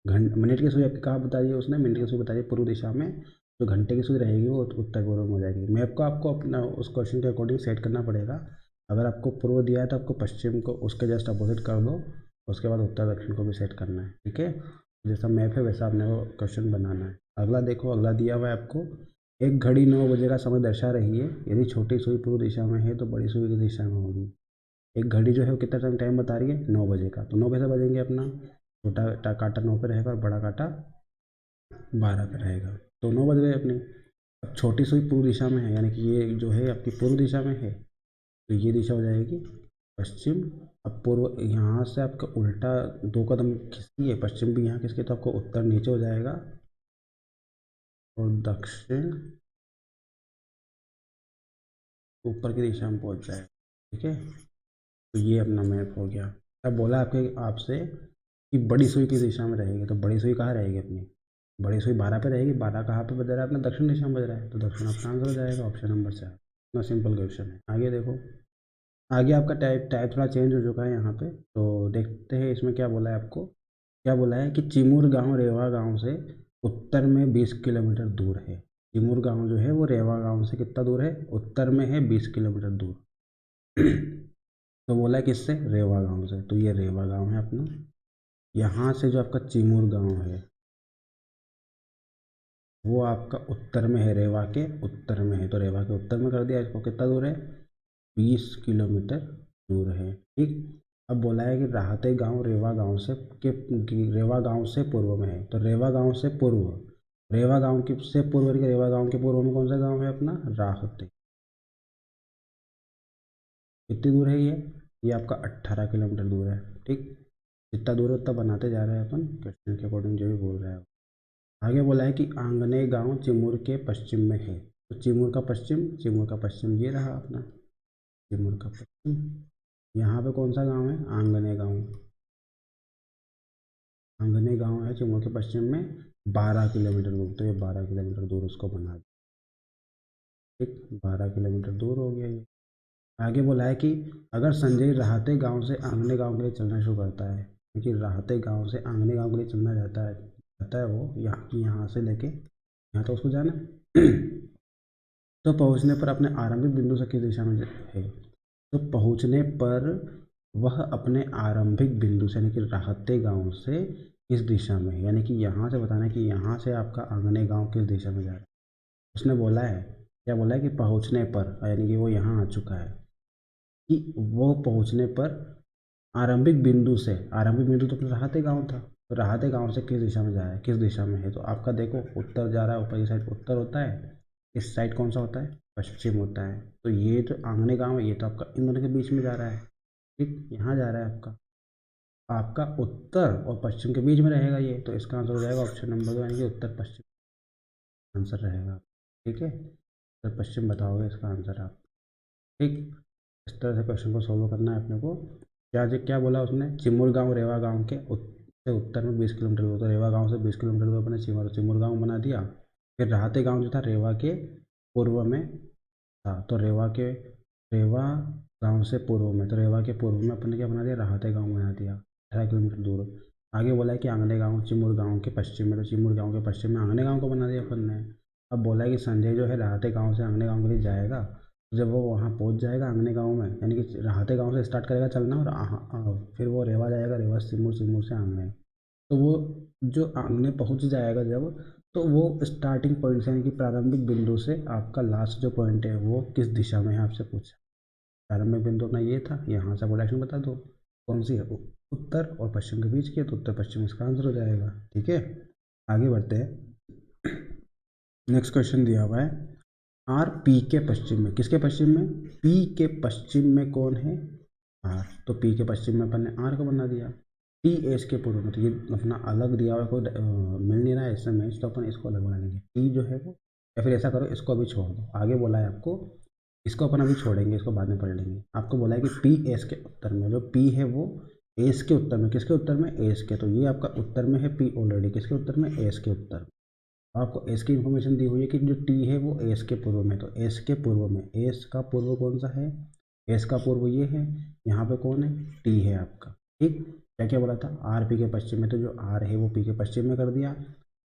मिनट की सुई आपकी कहाँ बताई है उसने, मिनट की सुई बताई है पूर्व दिशा में, तो घंटे की सुई रहेगी वो उत्तर पूर्व में हो जाएगी। मैप को आपको अपना उस क्वेश्चन के अकॉर्डिंग सेट करना पड़ेगा। अगर आपको पूर्व दिया है तो आपको पश्चिम को उसके जस्ट अपोजिट कर दो, उसके बाद उत्तर दक्षिण को भी सेट करना है। ठीक है, जैसा मैप है वैसा आपने वो क्वेश्चन बनाना है। अगला देखो, अगला दिया हुआ है आपको, एक घड़ी 9 बजे का समय दर्शा रही है, यदि छोटी सुई पूर्व दिशा में है तो बड़ी सुई की दिशा में होगी। एक घड़ी जो है वो कितना टाइम बता रही है, 9 बजे का, तो 9 बजे बजेंगे अपना, छोटा कांटा 9 पे रहेगा और बड़ा कांटा 12 पे रहेगा, तो 9 बज गए अपने। अब छोटी सुई पूर्व दिशा में है, यानी कि ये जो है आपकी पूर्व दिशा में है, तो ये दिशा हो जाएगी पश्चिम। अब पूर्व यहाँ से आपका उल्टा 2 कदम खिसकी है, पश्चिम भी यहाँ खिसके, तो आपको उत्तर नीचे हो जाएगा और दक्षिण ऊपर की दिशा में पहुँच जाएगा। ठीक है, तो ये अपना मैप हो गया। अब बोला आपके आपसे कि बड़ी सुई की दिशा में रहेगी, तो बड़ी सुई कहाँ रहेगी अपनी, बड़ी सुई 12 पे रहेगी। 12 कहाँ पे बज रहा है अपना, दक्षिण दिशा में बज रहा है, तो दक्षिण अपना आंसर हो जाएगा, ऑप्शन नंबर 4। इतना सिंपल क्वेश्चन है। आगे देखो, आगे आपका टाइप टाइप थोड़ा चेंज हो चुका है यहाँ पे, तो देखते हैं इसमें क्या बोला है आपको। क्या बोला है कि चिमूर गांव रेवा गांव से उत्तर में 20 किलोमीटर दूर है। चिमूर गांव जो है वो रेवा गांव से कितना दूर है, उत्तर में है 20 किलोमीटर दूर। तो बोला है किससे, रेवा गांव से, तो ये रेवा गांव है अपना। यहाँ से जो आपका चिमूर गांव है वो आपका उत्तर में है, रेवा के उत्तर में है, तो रेवा के उत्तर में कर दिया इसको। कितना दूर है, 20 किलोमीटर दूर है। ठीक, अब बोला है कि राहते गांव रेवा गांव से रेवा गांव से पूर्व में है, तो रेवा गांव से पूर्व, रेवा गांव की से पूर्व यानी कि रेवा गांव के पूर्व में कौन सा गांव है अपना, राहते। कितनी दूर है ये आपका 18 किलोमीटर दूर है। ठीक, जितना दूर है उतना बनाते जा रहे हैं अपन क्वेश्चन के अकॉर्डिंग जो भी बोल रहा है। आगे बोला है कि आंगने गांव चिमूर के पश्चिम में है, तो चिमूर का पश्चिम, चिमूर का पश्चिम ये रहा अपना, चिमूर का पश्चिम। यहाँ पे कौन सा गांव है, आंगने गांव। आंगने गांव है चिमूर के पश्चिम में 12 किलोमीटर दूर, तो ये 12 किलोमीटर दूर उसको बना दिया। ठीक, 12 किलोमीटर दूर हो गया ये। आगे बोला है कि अगर संजय राहते गांव से आंगने गांव के लिए चलना शुरू करता है, क्योंकि राहते गांव से आंगने गांव के लिए चलना चाहता है वो, यहाँ से लेके यहाँ तो उसको जाना है। तो पहुंचने पर अपने आरंभिक बिंदु से किस दिशा में है, तो पहुंचने पर वह अपने आरंभिक बिंदु से यानी कि राहते गांव से किस दिशा में है, यानी कि यहाँ से बताना है कि यहाँ से आपका आंगने गांव किस दिशा में जा रहा है। उसने बोला है, क्या बोला है कि पहुँचने पर, यानी कि वो यहाँ आ चुका है, कि वो पहुँचने पर आरंभिक बिंदु से, आरंभिक बिंदु तो अपना राहते गांव था, तो राहते गांव से किस दिशा में जा रहा है, किस दिशा में है। तो आपका देखो उत्तर जा रहा है, ऊपर की साइड उत्तर होता है, इस साइड कौन सा होता है, पश्चिम होता है। तो ये जो आंगने गांव है ये तो आपका इन दोनों के बीच में जा रहा है, ठीक, यहाँ जा रहा है आपका, आपका उत्तर और पश्चिम के बीच में रहेगा ये, तो इसका आंसर हो जाएगा ऑप्शन नंबर 2, यानी कि उत्तर पश्चिम आंसर रहेगा। ठीक है, उत्तर पश्चिम बताओगे इसका आंसर आप। ठीक, इस तरह से क्वेश्चन को सोल्व करना है अपने को। क्या बोला उसने, चिमुर गांव रेवा गांव के से उत्तर में 20 किलोमीटर दूर, तो रेवा गांव से 20 किलोमीटर दूर अपने चिमुर गांव बना दिया। फिर राहते गांव जो था रेवा के पूर्व में था, तो रेवा गांव से पूर्व में, तो रेवा के पूर्व में अपन ने क्या बना दिया, राहते गांव बना दिया 18 किलोमीटर दूर। आगे बोला है कि आंगने गांव चिमुर गांव के पश्चिम में, तो चिमुर गांव के पश्चिम में आंगने गांव को बना दिया अपन ने। अब बोला है कि संजय जो है राहते गांव से आंगने गांव के लिए जाएगा, जब वो वहाँ पहुँच जाएगा आंगने गांव में, यानी कि राहते गांव से स्टार्ट करेगा चलना, और फिर वो रेवा जाएगा, रेवा से सिमुर, सिमुर से आंगने। तो वो जो आंगने पहुँच जाएगा जब, तो वो स्टार्टिंग पॉइंट से, यानी कि प्रारंभिक बिंदु से आपका लास्ट जो पॉइंट है वो किस दिशा में है आपसे पूछा। प्रारंभिक बिंदु अपना ये था, यहाँ से डायरेक्शन बता दो कौन सी है, उत्तर और पश्चिम के बीच की है, तो उत्तर पश्चिम इसका आंसर हो जाएगा। ठीक है, आगे बढ़ते हैं। नेक्स्ट क्वेश्चन दिया हुआ है, आर पी के पश्चिम में, किसके पश्चिम में, पी के पश्चिम में कौन है, आर। तो पी के पश्चिम में अपन ने आर को बना दिया, टी एस के पूर्व में, तो ये अपना अलग दिया हुआ, कोई मिल नहीं रहा है इससे मैच, तो अपन इसको अलग बना लेंगे, टी जो है वो, या फिर ऐसा करो इसको अभी छोड़ दो, आगे बोला है आपको, इसको अपन अभी छोड़ेंगे, इसको बाद में पढ़ लेंगे। आपको बोला है कि पी एस के उत्तर में, जो पी है वो एस के उत्तर में, किसके उत्तर में, एस के, तो ये आपका उत्तर में है पी ऑलरेडी, किसके उत्तर में, एस के उत्तर में। आपको एस की इन्फॉर्मेशन दी हुई है कि जो टी है वो एस के पूर्व में, तो एस के पूर्व में, एस का पूर्व कौन सा है, एस का पूर्व ये है, यहाँ पे कौन है, टी है आपका। ठीक, क्या क्या बोला था, आर पी के पश्चिम में, तो जो आर है वो पी के पश्चिम में कर दिया,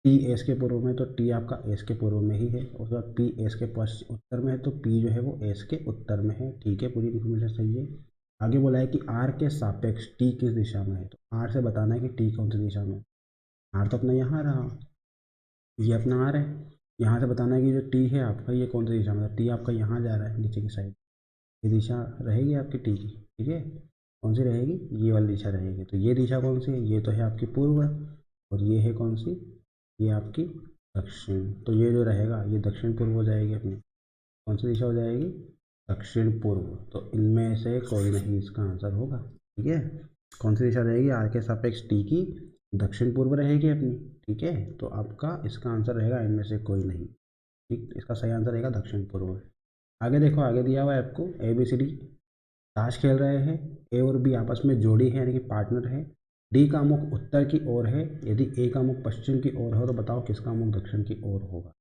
टी एस के पूर्व में, तो टी आपका एस के पूर्व में ही है, उसके बाद पी एस के उत्तर में है, तो पी जो है वो एस के उत्तर में है। ठीक है, पूरी इन्फॉर्मेशन सही है। आगे बोला है कि आर के सापेक्ष टी किस दिशा में है, तो आर से बताना है कि टी कौन सी दिशा में, आर तो अपना यहाँ रहा, ये अपना आर है, यहाँ से बताना है कि जो टी है आपका ये कौन सी दिशा में है, टी आपका यहाँ जा रहा है नीचे की साइड, ये दिशा रहेगी आपकी टी की। ठीक है, कौन सी रहेगी, ये वाली दिशा रहेगी, तो ये दिशा कौन सी है, ये तो है आपकी पूर्व, और ये है कौन सी, ये आपकी दक्षिण, तो ये जो रहेगा ये दक्षिण पूर्व हो जाएगी अपनी, कौन सी दिशा हो जाएगी, दक्षिण पूर्व, तो इनमें से कोई नहीं इसका आंसर होगा। ठीक है, कौन सी दिशा रहेगी, आर के सापेक्ष टी की दक्षिण पूर्व रहेगी अपनी। ठीक है, तो आपका इसका आंसर रहेगा इनमें से कोई नहीं। ठीक, इसका सही आंसर रहेगा दक्षिण पूर्व। आगे देखो, आगे दिया हुआ है आपको ए बी सी डी, ताश खेल रहे हैं, ए और बी आपस में जोड़ी है, यानी कि पार्टनर है, डी का मुख उत्तर की ओर है, यदि ए का मुख पश्चिम की ओर हो तो बताओ किसका मुख दक्षिण की ओर होगा।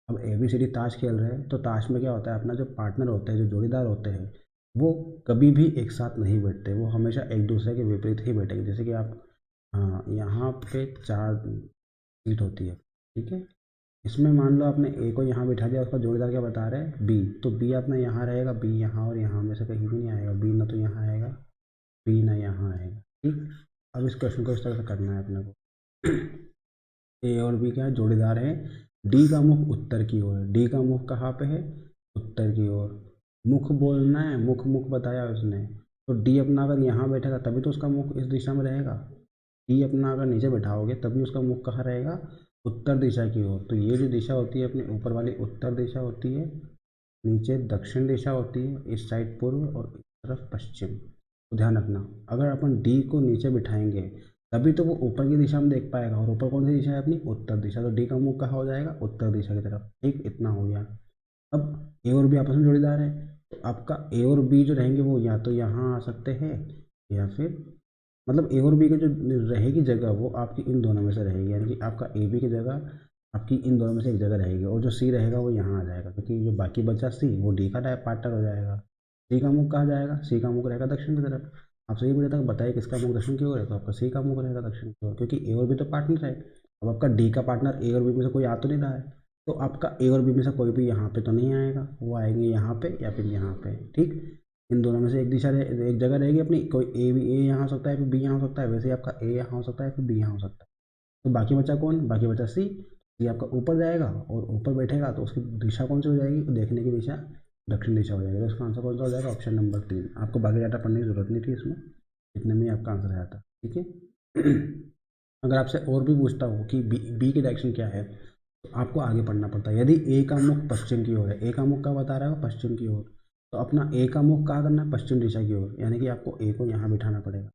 अब ए बी सी डी ताश खेल रहे हैं, तो ताश में क्या होता है, अपना जो पार्टनर होते हैं, जो जोड़ीदार होते हैं, वो कभी भी एक साथ नहीं बैठते, वो हमेशा एक दूसरे के विपरीत ही बैठेंगे। जैसे कि आप, हाँ, यहाँ पे 4 सीट होती है, ठीक है, इसमें मान लो आपने ए को यहाँ बिठा दिया, उसका जोड़ीदार क्या बता रहे हैं, बी, तो बी अपना यहाँ रहेगा, बी यहाँ और यहाँ में से कहीं भी नहीं आएगा, बी ना तो यहाँ आएगा, बी ना यहाँ आएगा। ठीक, अब इस क्वेश्चन को इस तरह से करना है अपने को। ए और बी क्या है, जोड़ीदार है, डी का मुख उत्तर की ओर है, डी का मुख कहाँ पे है, उत्तर की ओर, मुख बोलना है, मुख मुख बताया उसने, तो डी अपना अगर यहाँ बैठेगा तभी तो उसका मुख इस दिशा में रहेगा, डी अपना अगर नीचे बैठाओगे तभी उसका मुख कहाँ रहेगा, उत्तर दिशा की ओर। तो ये जो दिशा होती है अपनी ऊपर वाली उत्तर दिशा होती है, नीचे दक्षिण दिशा होती है, इस साइड पूर्व और इस तरफ पश्चिम। तो ध्यान रखना, अगर अपन डी को नीचे बिठाएंगे तभी तो वो ऊपर की दिशा में देख पाएगा, और ऊपर कौन सी दिशा है अपनी, उत्तर दिशा, तो डी का मुख कहाँ हो जाएगा, उत्तर दिशा की तरफ। ठीक, इतना हो गया। अब ए और बी आपस में जोड़ीदार है, तो आपका ए और बी जो रहेंगे वो या तो यहाँ आ सकते हैं, या फिर मतलब ए और बी की जो रहेगी जगह वो आपकी इन दोनों में से रहेगी, यानी कि आपका ए बी की जगह आपकी इन दोनों में से एक जगह रहेगी, और जो सी रहेगा वो यहाँ आ जाएगा, क्योंकि जो बाकी बचा सी वो डी का पार्टनर हो जाएगा। सी का मुख कहाँ जाएगा, सी का मुख रहेगा दक्षिण की तरफ। आपसे ये पूछा था बताइए किसका मुख दक्षिण की ओर है, तो आपका सी का मुख रहेगा दक्षिण की ओर, क्योंकि ए और बी तो पार्टनर है। अब आपका डी का पार्टनर ए और बी में से कोई आ तो नहीं रहा है, तो आपका ए और बी में से कोई भी यहाँ पे तो नहीं आएगा, वो आएंगे यहाँ पे या फिर यहाँ पे। ठीक, इन दोनों में से एक एक जगह रहेगी अपनी, कोई ए यहाँ हो सकता है, फिर बी यहाँ हो सकता है, वैसे ही आपका ए यहाँ हो सकता है, फिर बी यहाँ हो सकता है। तो बाकी बचा कौन, बाकी बचा सी। सी आपका ऊपर जाएगा और ऊपर बैठेगा तो उसकी दिशा कौन सी हो जाएगी, देखने की दिशा दक्षिण दिशा हो जाएगी। तो इसका आंसर कौन सा हो जाएगा, ऑप्शन नंबर 3। आपको बाकी डाटा पढ़ने की जरूरत नहीं थी इसमें, इतने में ही आपका आंसर आया था। ठीक है। अगर आपसे और भी पूछता हो कि बी की डायरेक्शन क्या है, तो आपको आगे पढ़ना पड़ता है। यदि ए का मुख पश्चिम की ओर है, ए का मुख क्या बता रहा है, पश्चिम की ओर, तो अपना ए का मुख कहाँ करना है, पश्चिम दिशा की ओर, यानी कि आपको ए को यहाँ बिठाना पड़ेगा,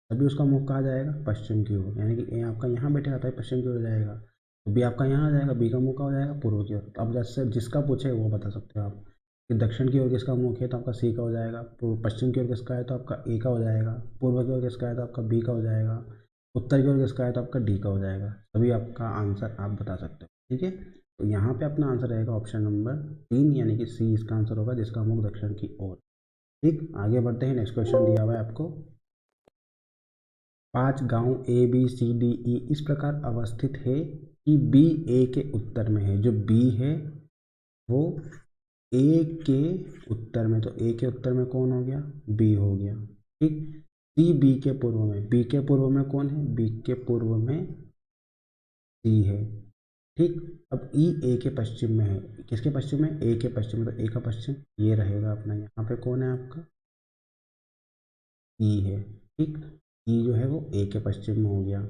तभी उसका मुख कहाँ जाएगा, पश्चिम की ओर। यानी कि ए आपका यहाँ बैठेगा तभी पश्चिम की ओर जाएगा। तो बी आपका यहाँ आ जाएगा, बी का मुख कहाँ हो जाएगा, पूर्व की ओर। तो अब जैसे जिसका पूछे वो बता सकते हो आप कि दक्षिण की ओर किसका मुख है, तो आपका सी का हो जाएगा। पश्चिम की ओर किसका है, तो आपका ए का हो जाएगा। पूर्व की ओर किसका है, तो आपका बी का हो जाएगा। उत्तर की ओर किसका है, तो आपका डी का हो जाएगा। तभी आपका आंसर आप बता सकते हो। ठीक है, तो यहाँ पे अपना आंसर रहेगा ऑप्शन नंबर 3, यानी कि सी इसका आंसर होगा, जिसका मुख दक्षिण की ओर। ठीक, आगे बढ़ते हैं। नेक्स्ट क्वेश्चन दिया हुआ है आपको, 5 गांव A B C D E इस प्रकार अवस्थित है कि बी ए के उत्तर में है। जो बी है वो ए के उत्तर में, तो ए के उत्तर में कौन हो गया, बी हो गया। ठीक, सी बी के पूर्व में, बी के पूर्व में कौन है, बी के पूर्व में सी है। ठीक, अब ई ए के पश्चिम में है, किसके पश्चिम में, ए के पश्चिम में, तो ए का पश्चिम ये रहेगा अपना। यहाँ पे कौन है आपका, ई है। ठीक, ई जो है वो ए के पश्चिम में हो गया,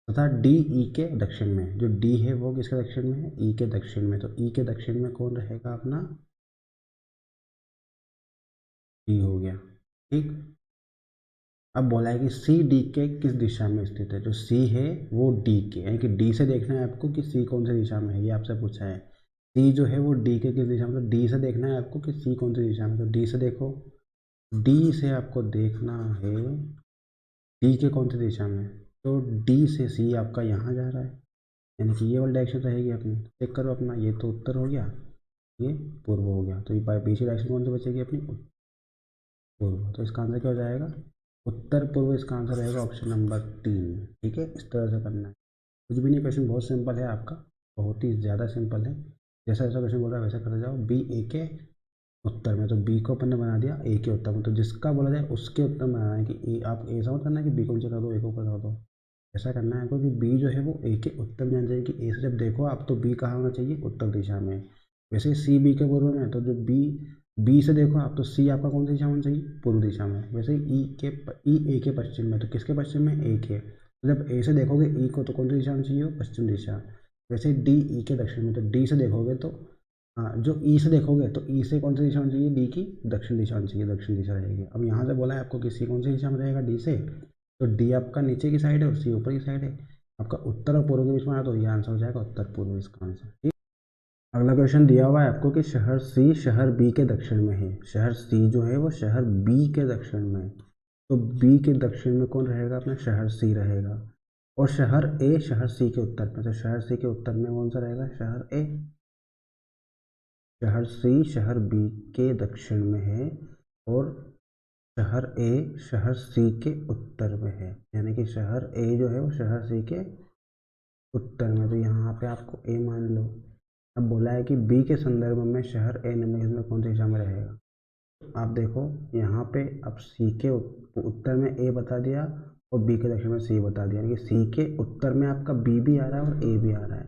तथा डी ई के दक्षिण में है। जो डी है वो किसके दक्षिण में है, ई के दक्षिण में, तो ई के दक्षिण में कौन रहेगा अपना, डी हो गया। ठीक, अब बोला है कि सी डी के किस दिशा में स्थित है। जो सी है वो डी के, यानी कि डी से देखना है आपको कि सी कौन सी दिशा में है, ये आपसे पूछा है। सी जो है वो डी के किस दिशा में, तो डी से देखना है आपको कि सी कौन सी दिशा में, तो डी से देखो, डी से आपको देखना है डी के कौन सी दिशा में, तो डी से सी आपका यहाँ जा रहा है, यानी कि ये वाली डायरेक्शन रहेगी अपनी। चेक करो अपना, ये तो उत्तर हो गया, ये पूर्व हो गया, तो ये पीछे डायरेक्शन कौन सी बचेगी अपनी, पूर्व। तो इसका आंसर क्या हो जाएगा, उत्तर पूर्व इसका आंसर रहेगा, ऑप्शन नंबर 3। ठीक है, इस तरह से करना है, कुछ भी नहीं, क्वेश्चन बहुत सिंपल है आपका, बहुत ही ज़्यादा सिंपल है। जैसा जैसा क्वेश्चन बोल रहा है वैसा करते जाओ। बी ए के उत्तर में, तो बी को अपन ने बना दिया ए के उत्तर में, तो जिसका बोला जाए उसके उत्तर में बनाना है कि ए, आप ऐसा मत करना है कि बी को नीचे कर दो, ए को ऊपर कर दो। ऐसा करना है आपको कि बी जो है वो ए के उत्तर में जाना चाहिए, कि ए से जब देखो आप तो बी कहाँ होना चाहिए, उत्तर दिशा में। वैसे सी बी के पूर्व में है, तो जो बी बी से देखो आप तो सी आपका कौन सी दिशा में होना चाहिए, पूर्व दिशा में। वैसे ई ए के पश्चिम में, तो किसके पश्चिम में, ए के। तो जब ए से देखोगे ई को तो कौन सी दिशा में चाहिए, पश्चिम दिशा। वैसे डी ई के दक्षिण में, तो डी से देखोगे तो, हाँ, जो ई से देखोगे तो ई से कौन सी दिशा होनी चाहिए, डी की दक्षिण दिशा होनी चाहिए, दक्षिण दिशा रहेगी। अब यहाँ से बोला है आपको कि सी कौन सी दिशा में रहेगा, डी से, तो डी आपका नीचे की साइड है और सी ऊपर की साइड है। आपका उत्तर और पूर्व के बीच में आया तो ये आंसर हो जाएगा उत्तर पूर्व इसका आंसर। ठीक, अगला क्वेश्चन दिया हुआ है आपको कि शहर सी शहर बी के दक्षिण में है। शहर सी जो है वो शहर बी के दक्षिण में है, तो बी के दक्षिण में कौन रहेगा अपना, शहर सी रहेगा। और शहर ए शहर सी के उत्तर में, तो शहर सी के उत्तर में कौन सा रहेगा, शहर ए। शहर सी शहर बी के दक्षिण में है और शहर ए शहर सी के उत्तर में है, यानी कि शहर ए जो है वो शहर सी के उत्तर में, तो यहाँ पे आपको ए मान लो। अब बोला है कि बी के संदर्भ में शहर ए निम्नलिखित में कौन सी दिशा में रहेगा। आप देखो यहाँ पे, अब सी के उत्तर में ए बता दिया और बी के दक्षिण में सी बता दिया, यानी कि सी के उत्तर में आपका बी भी आ रहा है और ए भी आ रहा है।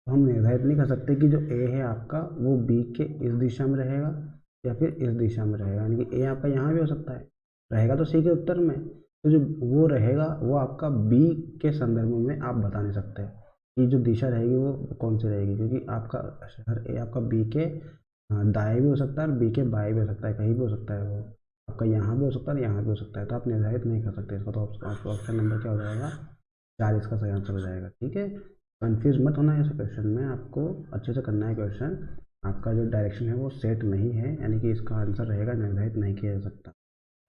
तो हम निर्धारित नहीं कर सकते कि जो ए है आपका वो बी के इस दिशा में रहेगा या फिर इस दिशा में रहेगा, यानी कि ए आपका यहाँ भी हो सकता है, रहेगा तो सी के उत्तर में, तो जो वो रहेगा वो आपका बी के संदर्भ में आप बता नहीं सकते कि जो दिशा रहेगी वो कौन सी रहेगी, क्योंकि आपका शहर ए आपका बी के दाएं भी हो सकता है और बी के बाएं भी हो सकता है, कहीं भी हो सकता है वो, आपका यहाँ भी हो सकता है यहाँ भी हो सकता है, तो आप निर्धारित नहीं कर सकते इसका। तो ऑप्शन नंबर क्या हो जाएगा, 4 इसका सही आंसर हो जाएगा। ठीक है, कंफ्यूज मत होना है इस क्वेश्चन में, आपको अच्छे से करना है क्वेश्चन। आपका जो डायरेक्शन है वो सेट नहीं है, यानी कि इसका आंसर रहेगा निर्धारित नहीं किया जा सकता।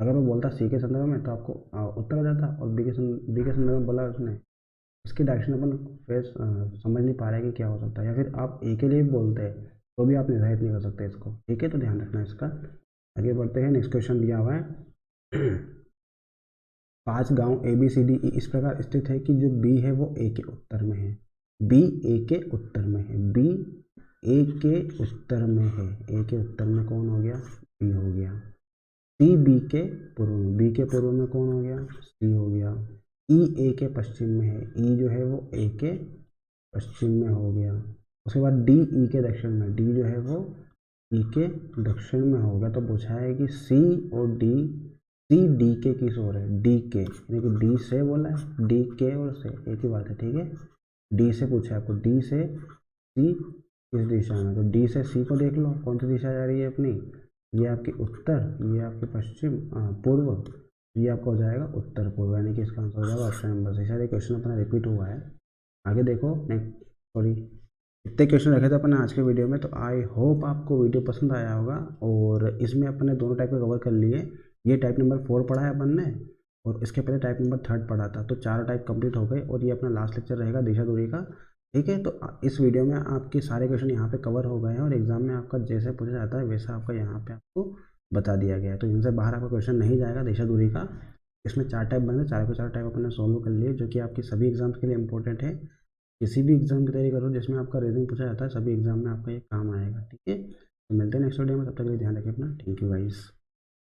अगर मैं बोलता सी के संदर्भ में तो आपको उत्तर हो जाता, और बी के संदर्भ में बोला उसने, इसकी डायरेक्शन अपन फेस समझ नहीं पा रहे कि क्या हो सकता है, या फिर आप ए के लिए भी बोलते हैं तो भी आप निर्धारित नहीं कर सकते इसको। ठीक है, तो ध्यान रखना इसका। आगे बढ़ते हैं, नेक्स्ट क्वेश्चन दिया हुआ है 5 गांव A B C D E इस प्रकार स्थित है कि जो बी है वो ए के उत्तर में है, बी ए के उत्तर में है, बी ए के उत्तर में है, ए के उत्तर में कौन हो गया, बी हो गया। सी बी के पूर्व में, बी के पूर्व में कौन हो गया, सी हो गया। ई ए के पश्चिम में है, ई जो है वो ए के पश्चिम में हो गया। उसके बाद डी ई के दक्षिण में, डी जो है वो ई के दक्षिण में हो गया। तो पूछा है कि सी और डी, सी डी के किस ओर है, डी के, यानी कि डी से बोला है, डी के और से एक ही बात है, ठीक है। डी से पूछा है आपको, डी से सी किस दिशा में, तो डी से सी को देख लो कौन सी दिशा जा रही है अपनी, ये आपकी उत्तर, ये आपकी पश्चिम, पूर्व, ये आपका हो जाएगा उत्तर पूर्व, यानी कि इसका आंसर हो जाएगा ऑप्शन नंबर सी। सारे क्वेश्चन अपना रिपीट हुआ है, आगे देखो नेक्स्ट, सॉरी इतने क्वेश्चन रखे थे अपने आज के वीडियो में। तो आई होप आपको वीडियो पसंद आया होगा, और इसमें अपने दोनों टाइप का कवर कर लिए। ये टाइप नंबर 4 पढ़ा है अपन ने, और इसके पहले टाइप नंबर 3 पढ़ा था। तो 4 टाइप कंप्लीट हो गए, और ये अपना लास्ट लेक्चर रहेगा दिशा दूरी का, ठीक है। तो इस वीडियो में आपके सारे क्वेश्चन यहाँ पे कवर हो गए हैं, और एग्जाम में आपका जैसे पूछा जाता है वैसा आपका यहाँ पे आपको बता दिया गया है। तो इनसे बाहर आपका क्वेश्चन नहीं जाएगा दिशा दूरी का। इसमें 4 टाइप बने, 4 के 4 टाइप अपने सोल्व कर लिए, जो कि आपकी सभी एग्जाम्स के लिए इंपॉर्टेंट है। किसी भी एग्जाम की तैयारी करो जिसमें आपका रीजनिंग पूछा जाता है, सभी एग्जाम में आपका ये काम आएगा, ठीक है। तो मिलते हैं नेक्स्ट वीडियो में, तब तक के लिए ध्यान रखें अपना, थैंक यू गाइस।